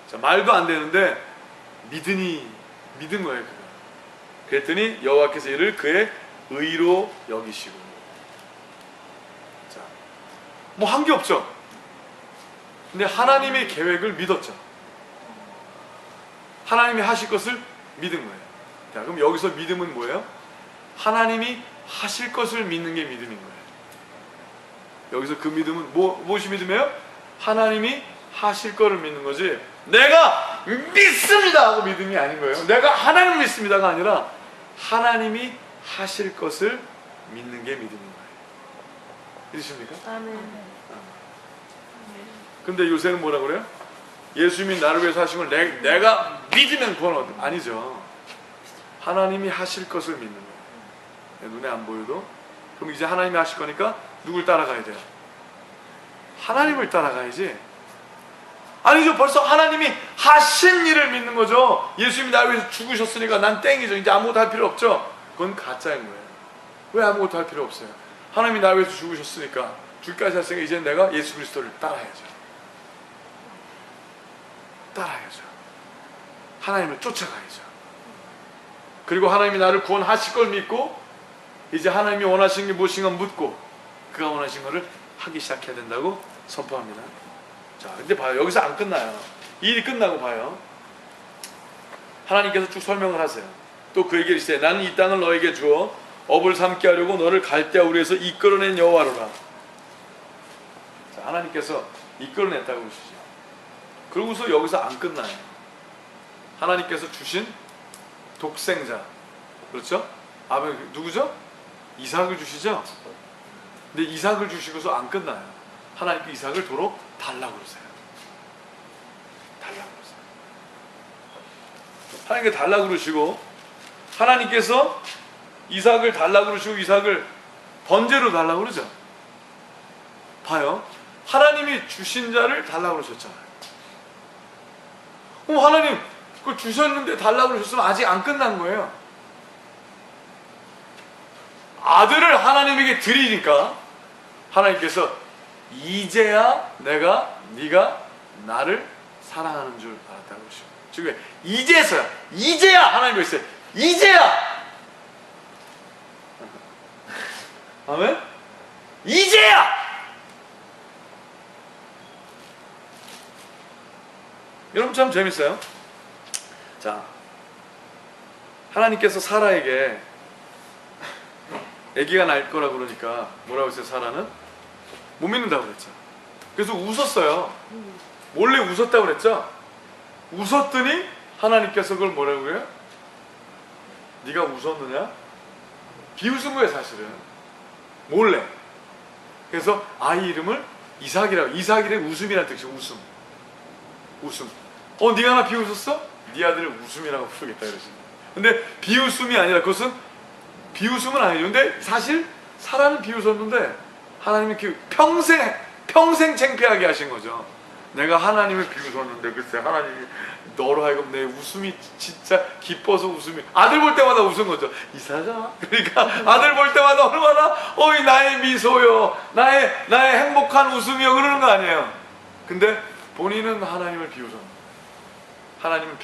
자, 말도 안 되는데 믿으니, 믿은 거예요. 그거. 그랬더니 여호와께서 이를 그의 의로 여기시고, 자, 뭐 한 게 없죠. 근데 하나님의 계획을 믿었죠. 하나님이 하실 것을 믿은 거예요. 자, 그럼 여기서 믿음은 뭐예요? 하나님이 하실 것을 믿는 게 믿음인 거예요. 여기서 그 믿음은 무엇이 믿음이에요? 하나님이 하실 거를 믿는 거지, 내가 믿습니다 하고 믿음이 아닌 거예요. 내가 하나님을 믿습니다가 아니라 하나님이 하실 것을 믿는 게 믿음인 거예요. 믿으십니까? 아멘. 근데 요새는 뭐라 그래요? 예수님이 나를 위해서 하신 걸 내가 믿으면 구원 얻어. 아니죠. 하나님이 하실 것을 믿는 거예요. 눈에 안 보여도. 그럼 이제 하나님이 하실 거니까 누굴 따라가야 돼요? 하나님을 따라가야지. 아니죠. 벌써 하나님이 하신 일을 믿는 거죠. 예수님이 나를 위해서 죽으셨으니까 난 땡이죠. 이제 아무것도 할 필요 없죠. 그건 가짜인 거예요. 왜 아무것도 할 필요 없어요? 하나님이 나를 위해서 죽으셨으니까, 죽기까지 하셨으니까 이제 내가 예수 그리스도를 따라야죠. 따라야죠. 하나님을 쫓아가야죠. 그리고 하나님이 나를 구원하실 걸 믿고 이제 하나님이 원하시는 게 무엇인가 묻고 그가 원하신 것을 하기 시작해야 된다고 선포합니다. 자, 근데 봐요. 여기서 안 끝나요. 이 일이 끝나고 봐요. 하나님께서 쭉 설명을 하세요. 또 그에게 이르시되 나는 이 땅을 너에게 주어 업을 삼게 하려고 너를 갈대아 우리에서 이끌어낸 여호와로라. 자, 하나님께서 이끌어냈다고 그러시죠. 그러고서 여기서 안 끝나요. 하나님께서 주신 독생자, 그렇죠? 누구죠? 이삭을 주시죠? 근데 이삭을 주시고서 안 끝나요. 하나님께 이삭을 도로 달라고 그러세요. 달라고 그러세요. 하나님께 달라고 그러시고, 하나님께서 이삭을 달라고 그러시고 이삭을 번제로 달라고 그러죠. 봐요. 하나님이 주신 자를 달라고 그러셨잖아요. 하나님 그걸 주셨는데 달라고 그러셨으면 아직 안 끝난 거예요. 아들을 하나님에게 드리니까 하나님께서 이제야 네가 나를 사랑하는 줄 알았다고 그러시고, 지금 이제야 하나님이 있어요. 이제야. 아멘. 이제야. 여러분 참 재밌어요. 자, 하나님께서 사라에게 아기가 날 거라 그러니까 뭐라고 했어요? 사라는 못 믿는다고 그랬죠. 그래서 웃었어요. 몰래 웃었다고 그랬죠. 웃었더니 하나님께서 그걸 뭐라고 해요? 네가 웃었느냐? 비웃은 거예요, 사실은. 몰래. 그래서 아이 이름을 이삭이라고. 이삭이래 웃음이라는 뜻이에요. 웃음. 네가 나 비웃었어? 네 아들을 웃음이라고 부르겠다 그러시는. 근데 비웃음이 아니라, 그것은 비웃음은 아니죠. 근데 사실 사라는 비웃었는데 하나님이 평생 창피하게 하신 거죠. 내가 하나님을 비웃었는데 글쎄 하나님이 너로 하여금 내 웃음이 진짜 기뻐서 웃음이 아들 볼 때마다 웃은 거죠. 이사가 그러니까 아들 볼 때마다 얼마나 어이 나의 미소요 나의 행복한 웃음이요 그러는 거 아니에요. 근데 본인은 하나님을 비웃었는데 하나님은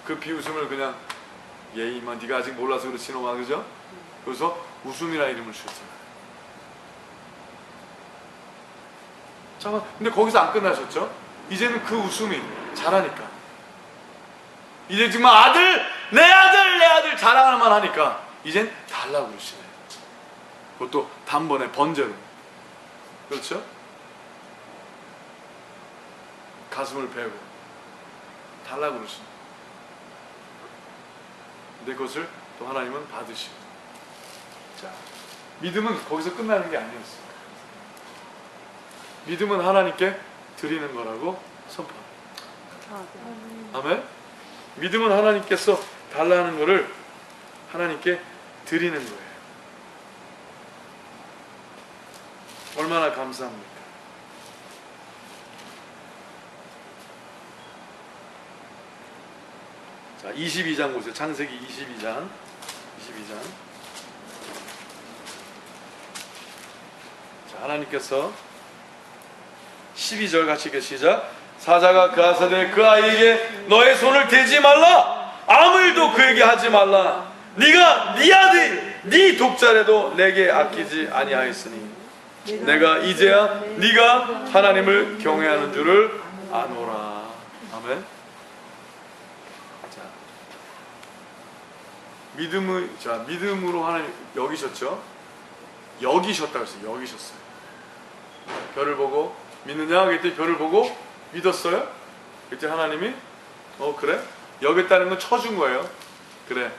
그 비웃음을 그냥 예이만 네가 아직 몰라서 그렇지 놈아 그죠? 그래서 웃음이라 이름을 주셨어요. 잠깐 근데 거기서 안 끝나셨죠? 이제는 그 웃음이 자라니까 이제 정말 내 아들 자랑할만 하니까 이젠 달라고 그러시네요. 그것도 단번에 번제로. 그렇죠? 가슴을 베고 달라고 그러시네요. 근데 그것을 또 하나님은 받으시고. 자, 믿음은 거기서 끝나는 게 아니었어요. 믿음은 하나님께 드리는 거라고 선포합니다. 아멘? 믿음은 하나님께서 달라는 거를 하나님께 드리는 거예요. 얼마나 감사합니까? 자, 22장 보세요. 창세기 22장. 자, 하나님께서 12절 같이 읽게 시작. 사자가 그 하사되 그 아이에게 너의 손을 대지 말라. 아무 일도 그에게 하지 말라. 네가 네 아들 네 독자라도 내게 아끼지 아니하였으니 내가 이제야 네가 하나님을 경외하는 줄을 아노라. 아멘. 자, 믿음으로 하나님 여기셨죠? 여기셨다고 했어요. 여기셨어요. 별을 보고 믿느냐? 그랬더니 별을 보고 믿었어요? 그때 하나님이 그래? 여겼다는 건 쳐준 거예요. 그래,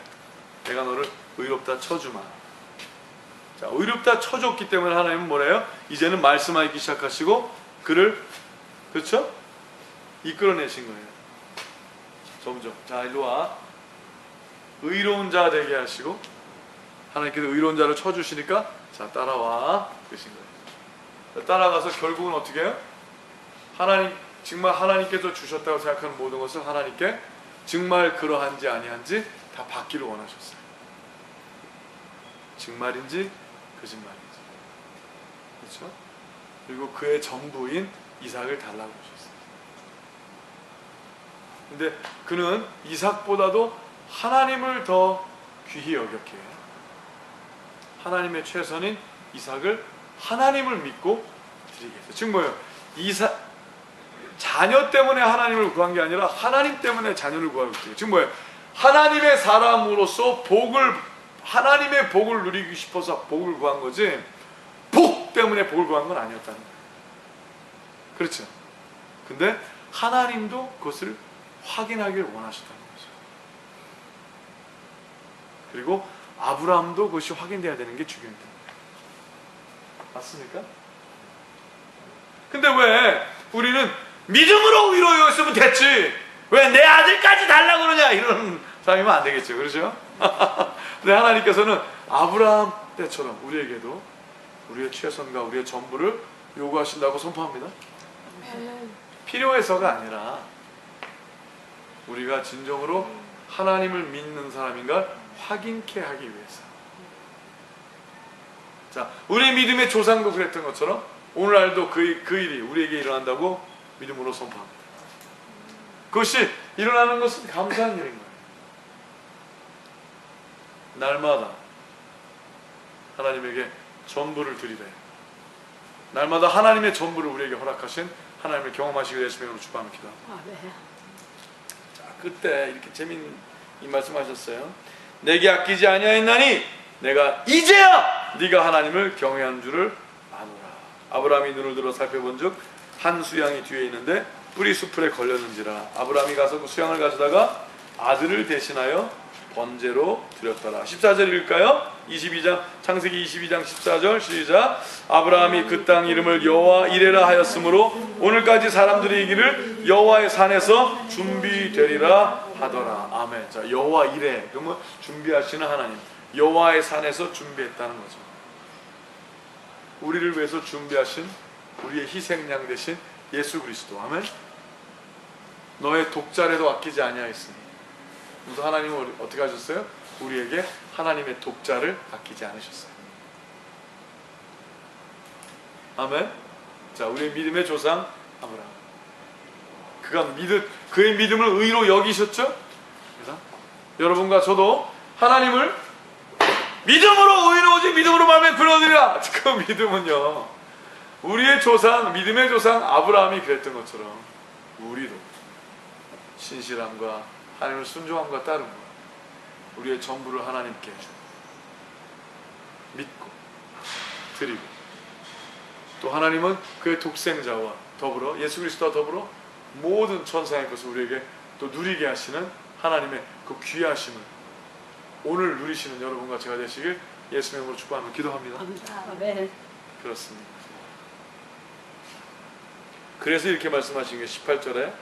내가 너를 의롭다 쳐주마. 자, 의롭다 쳐줬기 때문에 하나님은 뭐래요? 이제는 말씀하기 시작하시고 그를 그렇죠? 이끌어내신 거예요. 점점. 자, 일로 와. 의로운 자 되게 하시고 하나님께서 의로운 자를 쳐주시니까 자, 따라와 그러신 거예요. 따라가서 결국은 어떻게 해요? 정말 하나님께서 주셨다고 생각하는 모든 것을 하나님께 정말 그러한지 아니한지 다 받기를 원하셨어요. 정말인지 거짓말인지. 그렇죠? 그리고 그의 전부인 이삭을 달라고 하셨어요. 근데 그는 이삭보다도 하나님을 더 귀히 여겼기에 하나님의 최선인 이삭을 하나님을 믿고 드리게 했어요. 지금 뭐예요? 자녀 때문에 하나님을 구한 게 아니라 하나님 때문에 자녀를 구하고 있어요. 지금 뭐예요? 하나님의 사람으로서 하나님의 복을 누리고 싶어서 복을 구한 거지 복 때문에 복을 구한 건 아니었다는 거예요. 그렇죠? 근데 하나님도 그것을 확인하길 원하셨다는 거죠. 그리고 아브라함도 그것이 확인돼야 되는 게 중요합니다. 맞습니까? 근데 왜 우리는 믿음으로 위로 여겼으면 됐지 왜 내 아들까지 달라고 그러냐 이런 사람이면 안 되겠죠. 그렇죠? 근데 하나님께서는 아브라함 때처럼 우리에게도 우리의 최선과 우리의 전부를 요구하신다고 선포합니다. 필요해서가 아니라 우리가 진정으로 하나님을 믿는 사람인가 확인케 하기 위해서. 자, 우리 믿음의 조상도 그랬던 것처럼 오늘날도 그 일이 우리에게 일어난다고 믿음으로 선포합니다. 그것이 일어나는 것은 감사한 일인 거예요. 날마다 하나님에게 전부를 드리되 날마다 하나님의 전부를 우리에게 허락하신 하나님을 경험하시게 되시면 축복합니다. 자, 그때 이렇게 재미있는 이 말씀하셨어요. 내게 아끼지 아니하였나니 내가 이제야 네가 하나님을 경외한 줄을 아노라. 아브라함이 눈을 들어 살펴본즉 한 수양이 뒤에 있는데 뿌리 수풀에 걸렸는지라. 아브라함이 가서 그 수양을 가져다가 아들을 대신하여 번제로 드렸더라. 14절 읽을까요? 22장 창세기 22장 14절 시작. 아브라함이 그 땅 이름을 여호와 이레라 하였으므로 오늘까지 사람들이 이기를 여호와의 산에서 준비되리라 하더라. 아멘. 자, 여호와 이레 그러면 준비하시는 하나님. 여호와의 산에서 준비했다는 거죠. 우리를 위해서 준비하신 우리의 희생양 되신 예수 그리스도. 아멘. 너의 독자라도 아끼지 아니하였으니. 무슨 하나님은 어떻게 하셨어요? 우리에게 하나님의 독자를 아끼지 않으셨어요. 아멘. 자, 우리의 믿음의 조상 아브라함. 그의 믿음을 의로 여기셨죠? 그래서 여러분과 저도 하나님을 믿음으로 의로우지 믿음으로 말면 그러느니라. 그 믿음은요, 우리의 조상, 믿음의 조상 아브라함이 그랬던 것처럼 우리도 신실함과 하나님을 순종함과 따름과 우리의 전부를 하나님께 믿고 드리고, 또 하나님은 그의 독생자와 더불어 예수 그리스도와 더불어 모든 천상의 것을 우리에게 또 누리게 하시는 하나님의 그 귀하심을 오늘 누리시는 여러분과 제가 되시길 예수의 이름으로 축복하며 기도합니다. 아멘. 그렇습니다. 그래서 이렇게 말씀하신 게 18절에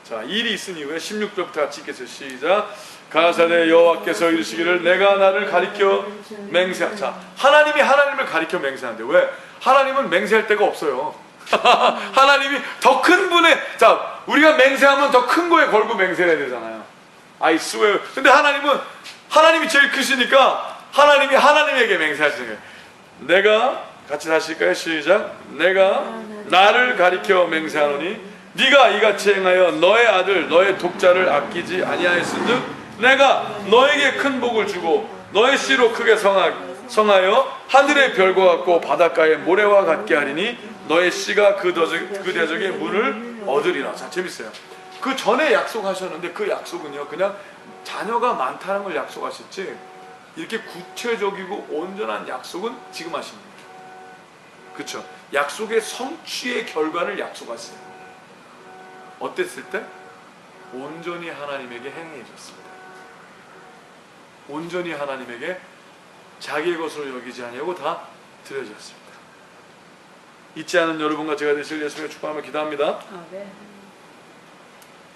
자, 일이 있은 이후에 16절부터 같이 읽겠어요. 시작. 가사대 여호와께서 이르시기를 내가 나를 가리켜 맹세하. 자, 하나님이 하나님을 가리켜 맹세하는데 왜? 하나님은 맹세할 데가 없어요. 하나님이 더 큰 분의, 자, 우리가 맹세하면 더 큰 거에 걸고 맹세해야 되잖아요. I swear. 근데 하나님이 제일 크시니까 하나님이 하나님에게 맹세하시는 거예요. 내가, 같이 다시 할까요? 시작. 내가 나를 가리켜 맹세하노니 네가 이같이 행하여 너의 아들 너의 독자를 아끼지 아니하였은즉 내가 너에게 큰 복을 주고 너의 씨로 크게 성하여 하늘의 별과 같고 바닷가의 모래와 같게 하리니 너의 씨가 그 대적의 문을 얻으리라. 자, 재밌어요. 그 전에 약속하셨는데 그 약속은요, 그냥 자녀가 많다는 걸 약속하셨지 이렇게 구체적이고 온전한 약속은 지금 하십니다. 그렇죠? 약속의 성취의 결과를 약속하세요. 어땠을 때? 온전히 하나님에게 행해졌습니다. 온전히 하나님에게 자기의 것으로 여기지 아니하고 다 드려졌습니다. 잊지 않은 여러분과 제가 되실 예수님의 축복하며 기도합니다. 아멘.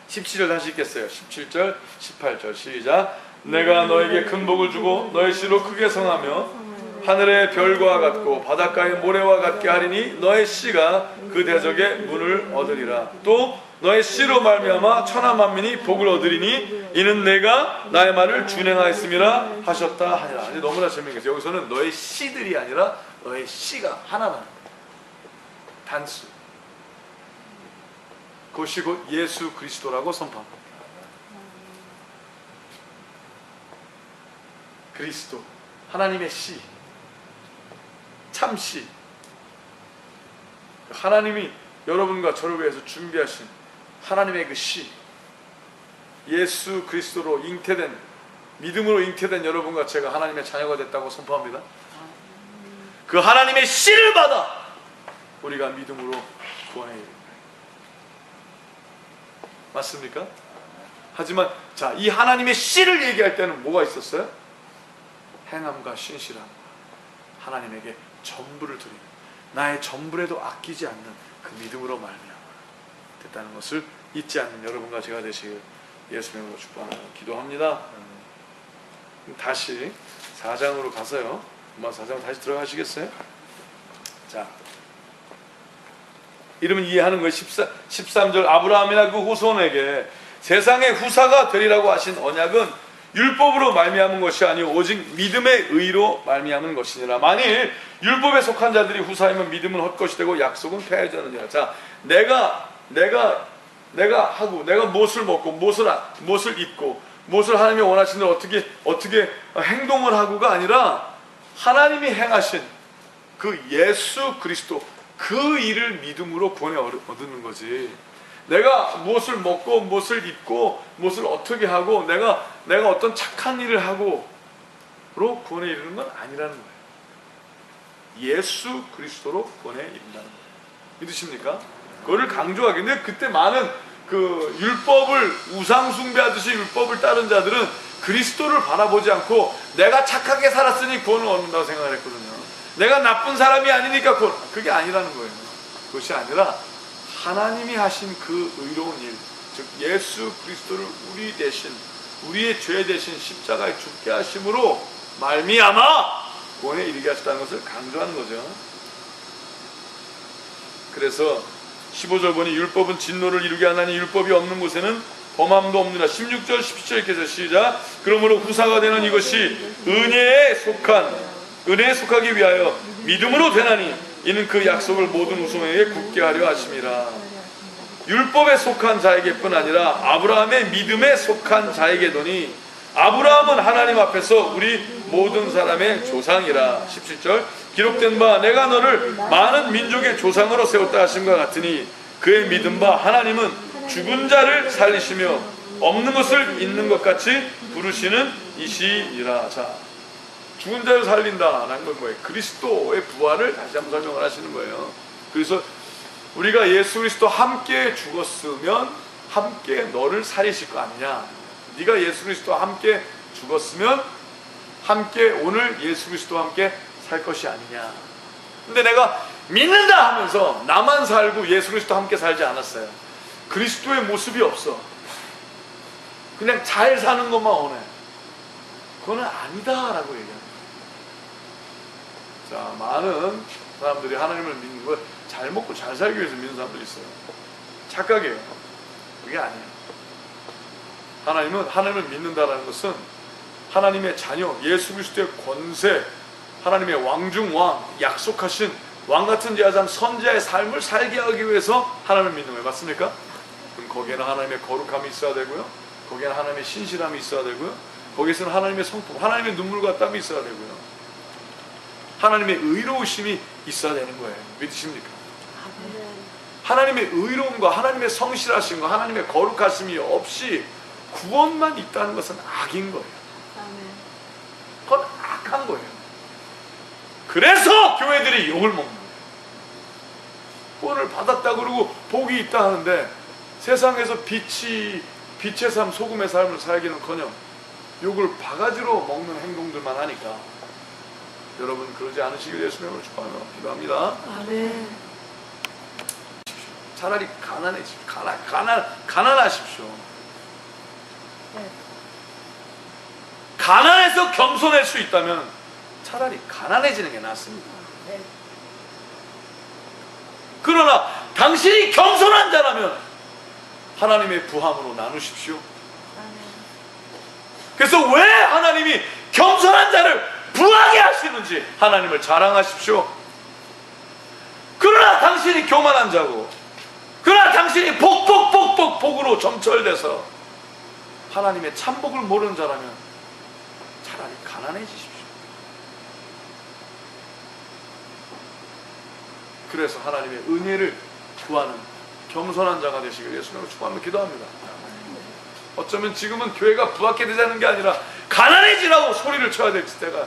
17절 다시 읽겠어요. 17절 18절 시작. 내가 너에게 큰 복을 주고 너의 씨로 크게 성하며 하늘의 별과 같고 바닷가의 모래와 같게 하리니 너의 씨가 그 대적의 문을 얻으리라. 또 너의 씨로 말미암아 천하 만민이 복을 얻으리니 이는 내가 나의 말을 준행하였음이라 하셨다 하니라. 이제 너무나 재미있겠어요. 여기서는 너의 씨들이 아니라 너의 씨가 하나만, 단수. 그것이 곧 예수 그리스도라고 선포합니다. 그리스도, 하나님의 씨, 참씨, 하나님이 여러분과 저를 위해서 준비하신 하나님의 그 씨, 예수 그리스도로 잉태된, 믿음으로 잉태된 여러분과 제가 하나님의 자녀가 됐다고 선포합니다. 그 하나님의 씨를 받아 우리가 믿음으로 구원에 이릅니다. 맞습니까? 하지만 자, 이 하나님의 씨를 얘기할 때는 뭐가 있었어요? 행함과 신실함과 하나님에게 전부를 드리는, 나의 전부라도 아끼지 않는 그 믿음으로 말미암아 됐다는 것을 잊지 않는 여러분과 제가 되시길 예수님으로 축복하며 기도합니다. 다시 4장으로 가서요. 엄마 4장 다시 들어가시겠어요? 자, 이러면 이해하는 거예요. 13절 아브라함이나 그 후손에게 세상의 후사가 되리라고 하신 언약은 율법으로 말미암은 것이 아니오 오직 믿음의 의로 말미암은 것이니라. 만일 율법에 속한 자들이 후사이면 믿음은 헛것이 되고 약속은 폐해졌느니라. 자, 내가 하고 내가 무엇을 먹고 무엇을 입고 무엇을 하나님이 원하시는 대로 어떻게 행동을 하고가 아니라 하나님이 행하신 그 예수 그리스도 그 일을 믿음으로 구원에 얻는 거지. 내가 무엇을 먹고 무엇을 입고 무엇을 어떻게 하고 내가 어떤 착한 일을 하고로 구원에 이르는 건 아니라는 거예요. 예수 그리스도로 구원에 이른다는 거예요. 믿으십니까? 그거를 강조하기. 근데 그때 많은 그 율법을 우상 숭배하듯이 율법을 따른 자들은 그리스도를 바라보지 않고 내가 착하게 살았으니 구원을 얻는다고 생각을 했거든요. 내가 나쁜 사람이 아니니까 그게 아니라는 거예요. 그것이 아니라 하나님이 하신 그 의로운 일, 즉 예수 그리스도를 우리 대신, 우리의 죄 대신 십자가에 죽게 하심으로 말미암아 구원에 이르게 하셨다는 것을 강조하는 거죠. 그래서 15절 보니 율법은 진노를 이루게 하나니 율법이 없는 곳에는 범함도 없느라. 16절 17절 이렇게 해서 시작. 그러므로 후사가 되는 이것이 은혜에 속하기 위하여 믿음으로 되나니 이는 그 약속을 모든 후손에게 굳게 하려 하심이라. 율법에 속한 자에게뿐 아니라 아브라함의 믿음에 속한 자에게더니 아브라함은 하나님 앞에서 우리 모든 사람의 조상이라. 17절 기록된 바 내가 너를 많은 민족의 조상으로 세웠다 하심과 같으니 그의 믿은 바 하나님은 죽은 자를 살리시며 없는 것을 있는 것 같이 부르시는 이시니라. 자, 죽은 자를 살린다라는 건 뭐예요? 그리스도의 부활을 다시 한번 설명을 하시는 거예요. 그래서 우리가 예수 그리스도 함께 죽었으면 함께 너를 살리실 거 아니냐. 네가 예수 그리스도와 함께 죽었으면 함께 오늘 예수 그리스도와 함께 살 것이 아니냐. 근데 내가 믿는다 하면서 나만 살고 예수 그리스도와 함께 살지 않았어요. 그리스도의 모습이 없어. 그냥 잘 사는 것만 원해. 그거는 아니다라고 얘기합니다. 자, 많은 사람들이 하나님을 믿는 걸 잘 먹고 잘 살기 위해서 믿는 사람들이 있어요. 착각이에요. 그게 아니에요. 하나님을 믿는다라는 것은 하나님의 자녀, 예수 그리스도의 권세, 하나님의 왕중왕, 약속하신 왕같은 제사장 선지자의 삶을 살게 하기 위해서 하나님을 믿는 거예요. 맞습니까? 그럼 거기에는 하나님의 거룩함이 있어야 되고요. 거기에는 하나님의 신실함이 있어야 되고요. 거기에서는 하나님의 성품, 하나님의 눈물과 땀이 있어야 되고요. 하나님의 의로우심이 있어야 되는 거예요. 믿으십니까? 하나님의 의로움과 하나님의 성실하심과 하나님의 거룩하심이 없이 구원만 있다는 것은 악인 거예요. 그건 악한 거예요. 그래서 교회들이 욕을 먹는 거예요. 구원을 받았다 그러고 복이 있다 하는데 세상에서 빛의 삶, 소금의 삶을 살기는커녕 욕을 바가지로 먹는 행동들만 하니까 여러분 그러지 않으시길 예수님을 축복하며 기도합니다. 아멘. 차라리 가난해지십시오. 가난하십시오. 가난해서 겸손할 수 있다면 차라리 가난해지는 게 낫습니다. 그러나 당신이 겸손한 자라면 하나님의 부함으로 나누십시오. 그래서 왜 하나님이 겸손한 자를 부하게 하시는지 하나님을 자랑하십시오. 그러나 당신이 교만한 자고, 그러나 당신이 복으로 점철돼서 하나님의 참복을 모르는 자라면 차라리 가난해지십시오. 그래서 하나님의 은혜를 구하는 겸손한 자가 되시길 예수님으로 축복하며 기도합니다. 어쩌면 지금은 교회가 부합게 되자는 게 아니라 가난해지라고 소리를 쳐야 될 때가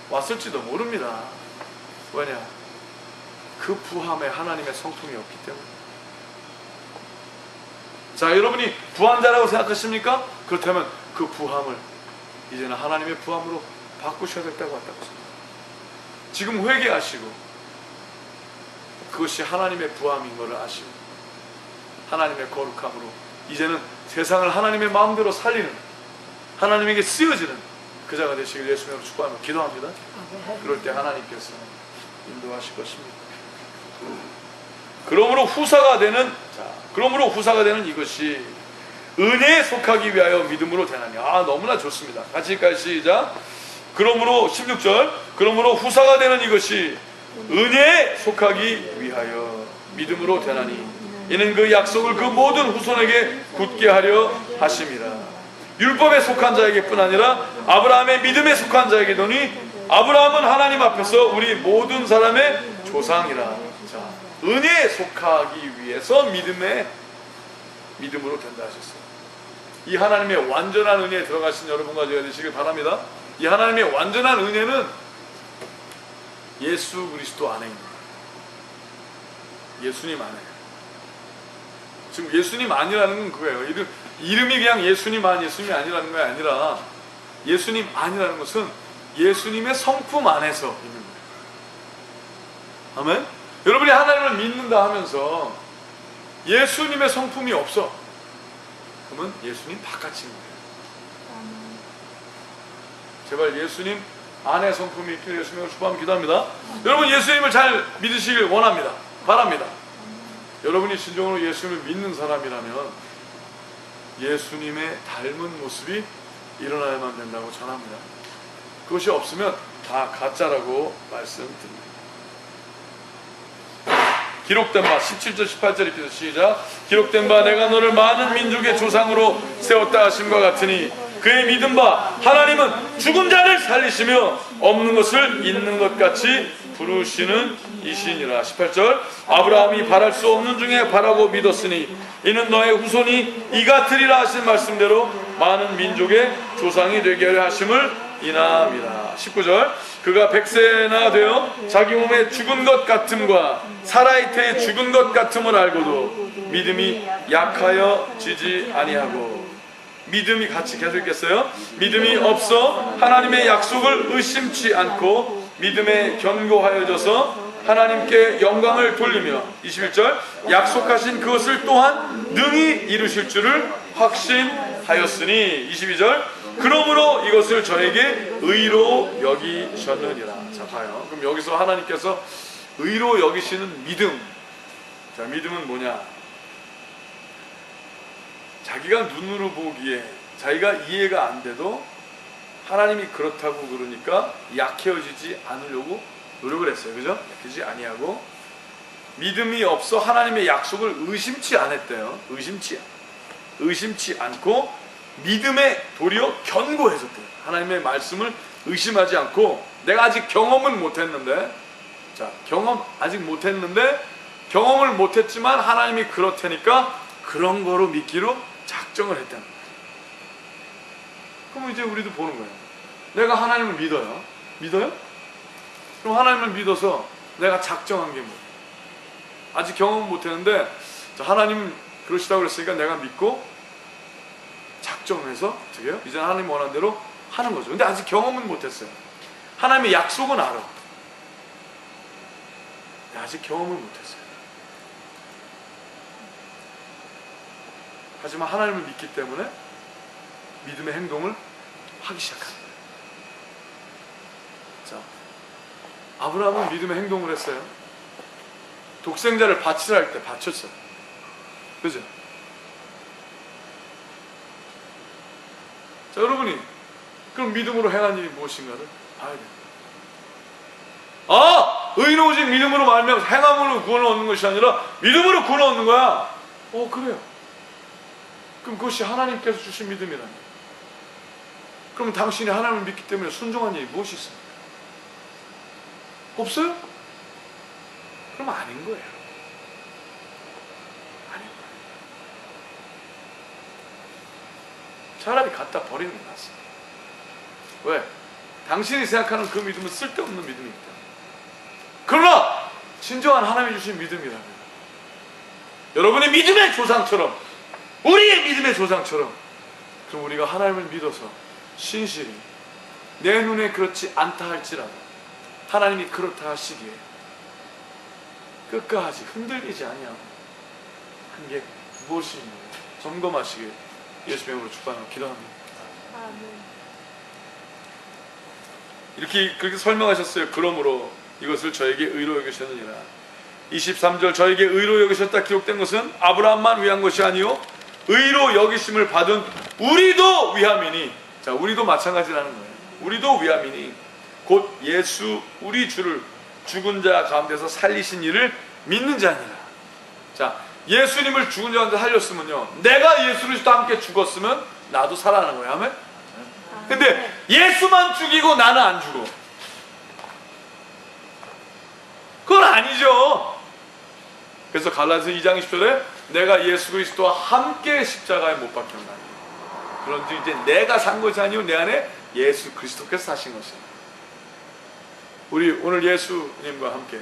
왔을지도 모릅니다. 왜냐? 그 부함에 하나님의 성품이 없기 때문에. 자, 여러분이 부한 자라고 생각하십니까? 그렇다면 그 부함을 이제는 하나님의 부함으로 바꾸셔야 될 때가 왔다고 생각합니다. 지금 회개하시고 그것이 하나님의 부함인 것을 아시고 하나님의 거룩함으로 이제는 세상을 하나님의 마음대로 살리는, 하나님에게 쓰여지는 그 자가 되시길 예수님으로 축복하며 기도합니다. 그럴 때 하나님께서 인도하실 것입니다. 그러므로 후사가 되는 이것이 은혜에 속하기 위하여 믿음으로 되나니. 너무나 좋습니다. 같이 읽을까요? 시작. 그러므로 16절 그러므로 후사가 되는 이것이 은혜에 속하기 위하여 믿음으로 되나니 이는 그 약속을 그 모든 후손에게 굳게 하려 하심이라. 율법에 속한 자에게뿐 아니라 아브라함의 믿음에 속한 자에게더니 아브라함은 하나님 앞에서 우리 모든 사람의 조상이라. 자, 은혜에 속하기 위해서 믿음으로 된다 하셨어요. 이 하나님의 완전한 은혜에 들어가신 여러분과 제가 되시길 바랍니다. 이 하나님의 완전한 은혜는 예수 그리스도 안에 있는 거예요. 예수님 안에. 지금 예수님 안이라는 건 그거예요. 이름이 그냥 예수님이 아니라는 게 아니라 예수님 안이라는 것은 예수님의 성품 안에서 있는 거예요. 아멘? 여러분이 하나님을 믿는다 하면서 예수님의 성품이 없어. 그러면 예수님 바깥인 거예요. 제발 예수님 안에 성품이 있기를 예수님을 축복하며 기도합니다. 여러분 예수님을 잘 믿으시길 원합니다. 바랍니다. 여러분이 진정으로 예수님을 믿는 사람이라면 예수님의 닮은 모습이 일어나야만 된다고 전합니다. 그것이 없으면 다 가짜라고 말씀드립니다. 기록된 바 17절 18절 입니다. 시작. 기록된 바 내가 너를 많은 민족의 조상으로 세웠다 하심과 같으니 그의 믿은 바 하나님은 죽은 자를 살리시며 없는 것을 있는 것 같이 부르시는 이시니라. 18절. 아브라함이 바랄 수 없는 중에 바라고 믿었으니 이는 너의 후손이 이 같으리라 하신 말씀대로 많은 민족의 조상이 되게 하려 하심을 인함이라. 19절. 그가 100세나 되어 자기 몸에 죽은 것 같음과 사라의 태에 죽은 것 같음을 알고도 믿음이 약하여 지지 아니하고. 믿음이 같이 계속 있겠어요? 믿음이 없어 하나님의 약속을 의심치 않고 믿음에 견고하여져서 하나님께 영광을 돌리며. 21절. 약속하신 그것을 또한 능히 이루실 줄을 확신하였으니. 22절. 그러므로 이것을 저에게 의로 여기셨느니라. 자, 봐요. 그럼 여기서 하나님께서 의로 여기시는 믿음. 자, 믿음은 뭐냐? 자기가 눈으로 보기에 자기가 이해가 안 돼도 하나님이 그렇다고 그러니까 약해지지 않으려고 노력을 했어요. 그죠? 약해지지 아니하고 믿음이 없어 하나님의 약속을 의심치 않았대요. 의심치 않고 믿음에 도리어 견고해졌대요. 하나님의 말씀을 의심하지 않고 내가 아직 경험은 못했는데, 자, 아직 못했는데 경험을 못했지만 하나님이 그렇다니까 그런 거로 믿기로 작정을 했다는 거예요. 그럼 이제 우리도 보는 거예요. 내가 하나님을 믿어요. 믿어요? 그럼 하나님을 믿어서 내가 작정한 게 뭐예요? 아직 경험은 못했는데 하나님 그러시다고 그랬으니까 내가 믿고 작정해서 어떻게 해요? 이제 하나님 원하는 대로 하는 거죠. 근데 아직 경험은 못했어요. 하나님의 약속은 알아. 아직 경험을 못했어요. 하지만 하나님을 믿기 때문에 믿음의 행동을 하기 시작합니다. 자, 아브라함은 믿음의 행동을 했어요. 독생자를 바치라 할 때 바쳤어요. 그죠? 자, 여러분이 그럼 믿음으로 행한 일이 무엇인가를 봐야 됩니다. 의로우신 믿음으로 말미암아 행함으로 구원을 얻는 것이 아니라 믿음으로 구원을 얻는 거야. 그래요. 그럼 그것이 하나님께서 주신 믿음이라면, 그럼 당신이 하나님을 믿기 때문에 순종한 일이 무엇이 있습니까? 없어요? 그럼 아닌 거예요. 아닌 거예요. 차라리 갖다 버리는 게 낫습니다. 왜? 당신이 생각하는 그 믿음은 쓸데없는 믿음이기 때문에. 그러나 진정한 하나님이 주신 믿음이라면, 여러분의 믿음의 조상처럼, 우리의 믿음의 조상처럼, 그럼 우리가 하나님을 믿어서 신실히 내 눈에 그렇지 않다 할지라도 하나님이 그렇다 하시기에 끝까지 흔들리지 아니하고 한 게 무엇인지 점검하시길 예수의 이름으로 축복하며 기도합니다. 이렇게 그렇게 설명하셨어요. 그러므로 이것을 저에게 의로 여기셨느니라. 23절. 저에게 의로 여기셨다 기록된 것은 아브라함만 위한 것이 아니요 의로 여기심을 받은 우리도 위함이니. 자, 우리도 마찬가지라는 거예요. 우리도 위함이니 곧 예수 우리 주를 죽은 자 가운데서 살리신 이를 믿는 자니라. 자, 예수님을 죽은 자 가운데 살렸으면요, 내가 예수 그리스도와 함께 죽었으면 나도 살아나는 거예요. 아멘? 근데 예수만 죽이고 나는 안 죽어. 그건 아니죠. 그래서 갈라디아서 2장 20절에 내가 예수 그리스도와 함께 십자가에 못 박혔나니 그런즉 이제 내가 산 것이 아니요 내 안에 예수 그리스도께서 사신 것이다. 우리 오늘 예수님과 함께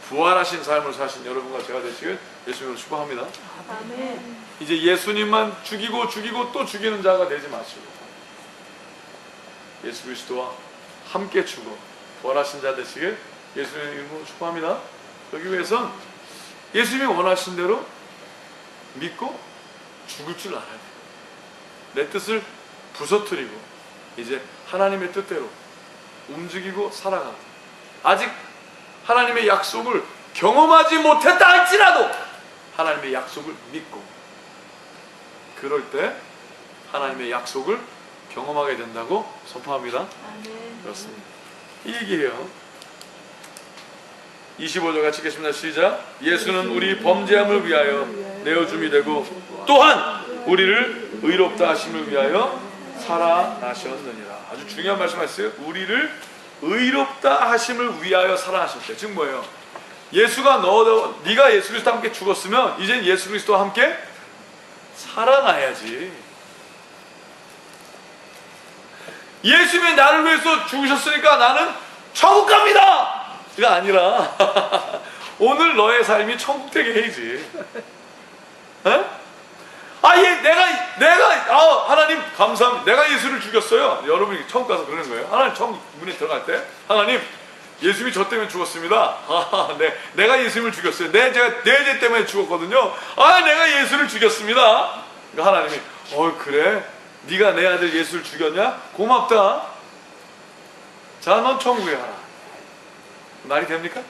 부활하신 삶을 사신 여러분과 제가 되시길 예수님으로 축복합니다. 아멘. 이제 예수님만 죽이고 또 죽이는 자가 되지 마시고 예수 그리스도와 함께 죽어 부활하신 자 되시길 예수님의 이름으로 축복합니다. 그러기 위해선 예수님이 원하신 대로 믿고 죽을 줄 알아야 돼요. 내 뜻을 부서뜨리고 이제 하나님의 뜻대로 움직이고 살아가고, 아직 하나님의 약속을 경험하지 못했다 할지라도 하나님의 약속을 믿고, 그럴 때 하나님의 약속을 경험하게 된다고 선포합니다. 그렇습니다. 이 얘기예요. 25절 같이 읽겠습니다. 시작. 예수는 우리 범죄함을 위하여 내어줌이 되고 또한 우리를 의롭다 하심을 위하여 살아나셨느니라. 아주 중요한 말씀하셨어요. 우리를 의롭다 하심을 위하여 살아나셨대요. 즉 뭐예요? 예수가 네가 예수 그리스도와 함께 죽었으면 이젠 예수 그리스도와 함께 살아나야지. 예수님이 나를 위해서 죽으셨으니까 나는 천국 갑니다! 가 아니라 오늘 너의 삶이 천국 되게 해야지. 하나님 감사합니다. 내가 예수를 죽였어요. 여러분이 천국 가서 그러는 거예요. 하나님 천국 문에 들어갈 때 하나님 예수님이 저 때문에 죽었습니다. 내가 예수님을 죽였어요. 내 죄 때문에 죽었거든요. 내가 예수를 죽였습니다. 그러니까 하나님이 그래? 네가 내 아들 예수를 죽였냐? 고맙다. 자, 넌 천국에 가라. 말이 됩니까?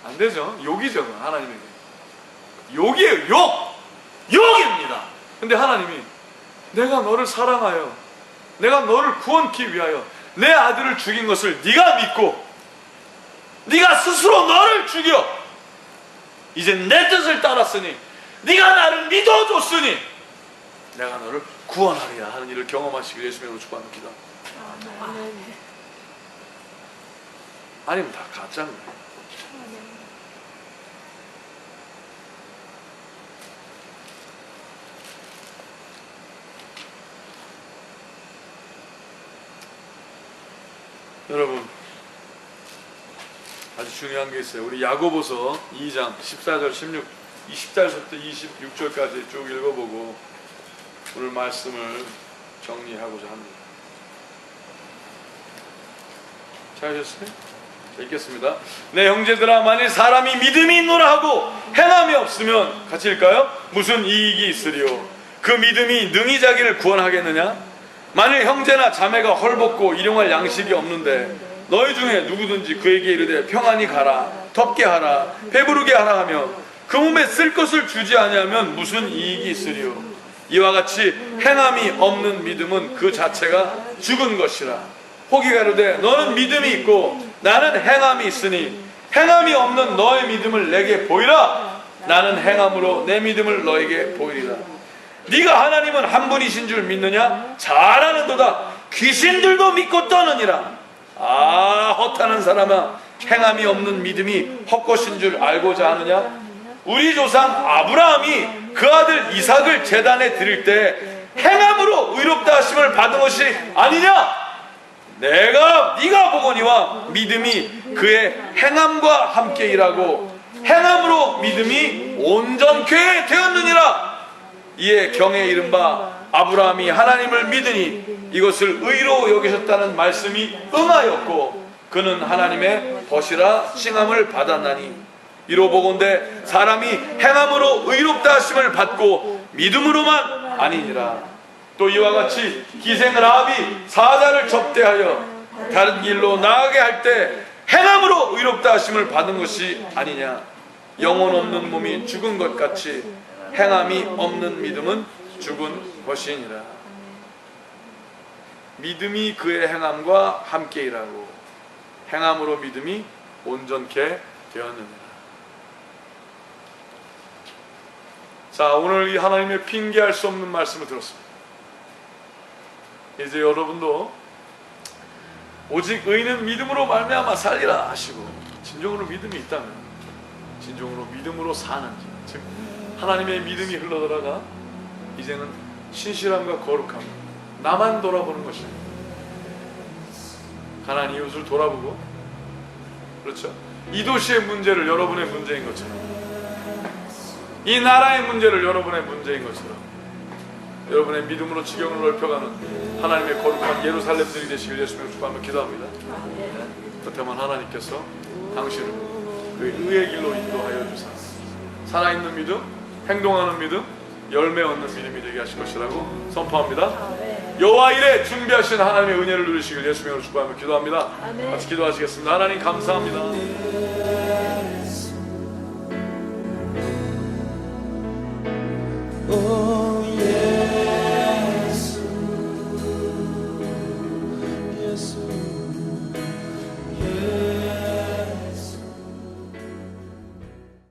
안 되죠. 욕이죠, 하나님에게. 욕이에요, 욕! 욕입니다. 근데 하나님이 내가 너를 사랑하여 내가 너를 구원케 위하여 내 아들을 죽인 것을 네가 믿고 네가 스스로 너를 죽여 이제 내 뜻을 따랐으니 네가 나를 믿어줬으니 내가 너를 구원하리라 하는 일을 경험하시길 예수님으로 축복합니다. 아니면 다 가짜인 거예요. 여러분, 아주 중요한 게 있어요. 우리 야고보서 2장 14절 20절부터 26절까지 쭉 읽어보고 오늘 말씀을 정리하고자 합니다. 잘하셨어요? 읽겠습니다. 내 형제들아, 만일 사람이 믿음이 있노라 하고 행함이 없으면 같이 읽까요? 무슨 이익이 있으리요? 그 믿음이 능히 자기를 구원하겠느냐? 만일 형제나 자매가 헐벗고 일용할 양식이 없는데 너희 중에 누구든지 그에게 이르되 평안히 가라, 덥게 하라, 배부르게 하라 하며 그 몸에 쓸 것을 주지 아니하면 무슨 이익이 있으리요? 이와 같이 행함이 없는 믿음은 그 자체가 죽은 것이라. 혹이가 이르되 너는 믿음이 있고 나는 행함이 있으니 행함이 없는 너의 믿음을 내게 보이라. 나는 행함으로 내 믿음을 너에게 보이리라. 네가 하나님은 한 분이신 줄 믿느냐? 잘 아는도다. 귀신들도 믿고 떠느니라. 헛하는 사람아, 행함이 없는 믿음이 헛것인 줄 알고자 하느냐? 우리 조상 아브라함이 그 아들 이삭을 제단에 드릴 때 행함으로 의롭다 하심을 받은 것이 아니냐? 네가 보거니와 믿음이 그의 행함과 함께 일하고 행함으로 믿음이 온전케 되었느니라. 이에 경에 이른 바 아브라함이 하나님을 믿으니 이것을 의로 여기셨다는 말씀이 응하였고 그는 하나님의 벗이라 칭함을 받았나니 이로 보건대 사람이 행함으로 의롭다 하심을 받고 믿음으로만 아니니라. 또 이와 같이 기생 라합이 사자를 접대하여 다른 길로 나가게 할 때 행함으로 의롭다 하심을 받은 것이 아니냐? 영혼 없는 몸이 죽은 것 같이 행함이 없는 믿음은 죽은 것이니라. 믿음이 그의 행함과 함께 일하고 행함으로 믿음이 온전케 되었느니라. 자, 오늘 이 하나님의 핑계할 수 없는 말씀을 들었습니다. 이제 여러분도 오직 의인은 믿음으로 말미암아 살리라 하시고 진정으로 믿음이 있다면 진정으로 믿음으로 사는지, 즉 하나님의 믿음이 흘러들어가 이제는 신실함과 거룩함, 나만 돌아보는 것이 아니라 가난한 이웃을 돌아보고, 그렇죠? 이 도시의 문제를 여러분의 문제인 것처럼, 이 나라의 문제를 여러분의 문제인 것처럼 여러분의 믿음으로 지경을 넓혀가는 하나님의 거룩한 예루살렘들이 되시길 예수님을 축복하며 기도합니다. 그렇다면 하나님께서 당신을 그 의의 길로 인도하여 주사 살아있는 믿음, 행동하는 믿음, 열매 얻는 믿음이 되게 하실 것이라고 선포합니다. 여호와 일에 준비하신 하나님의 은혜를 누리시길 예수님으로 축복하며 기도합니다. 같이 기도하시겠습니다. 하나님 감사합니다. 오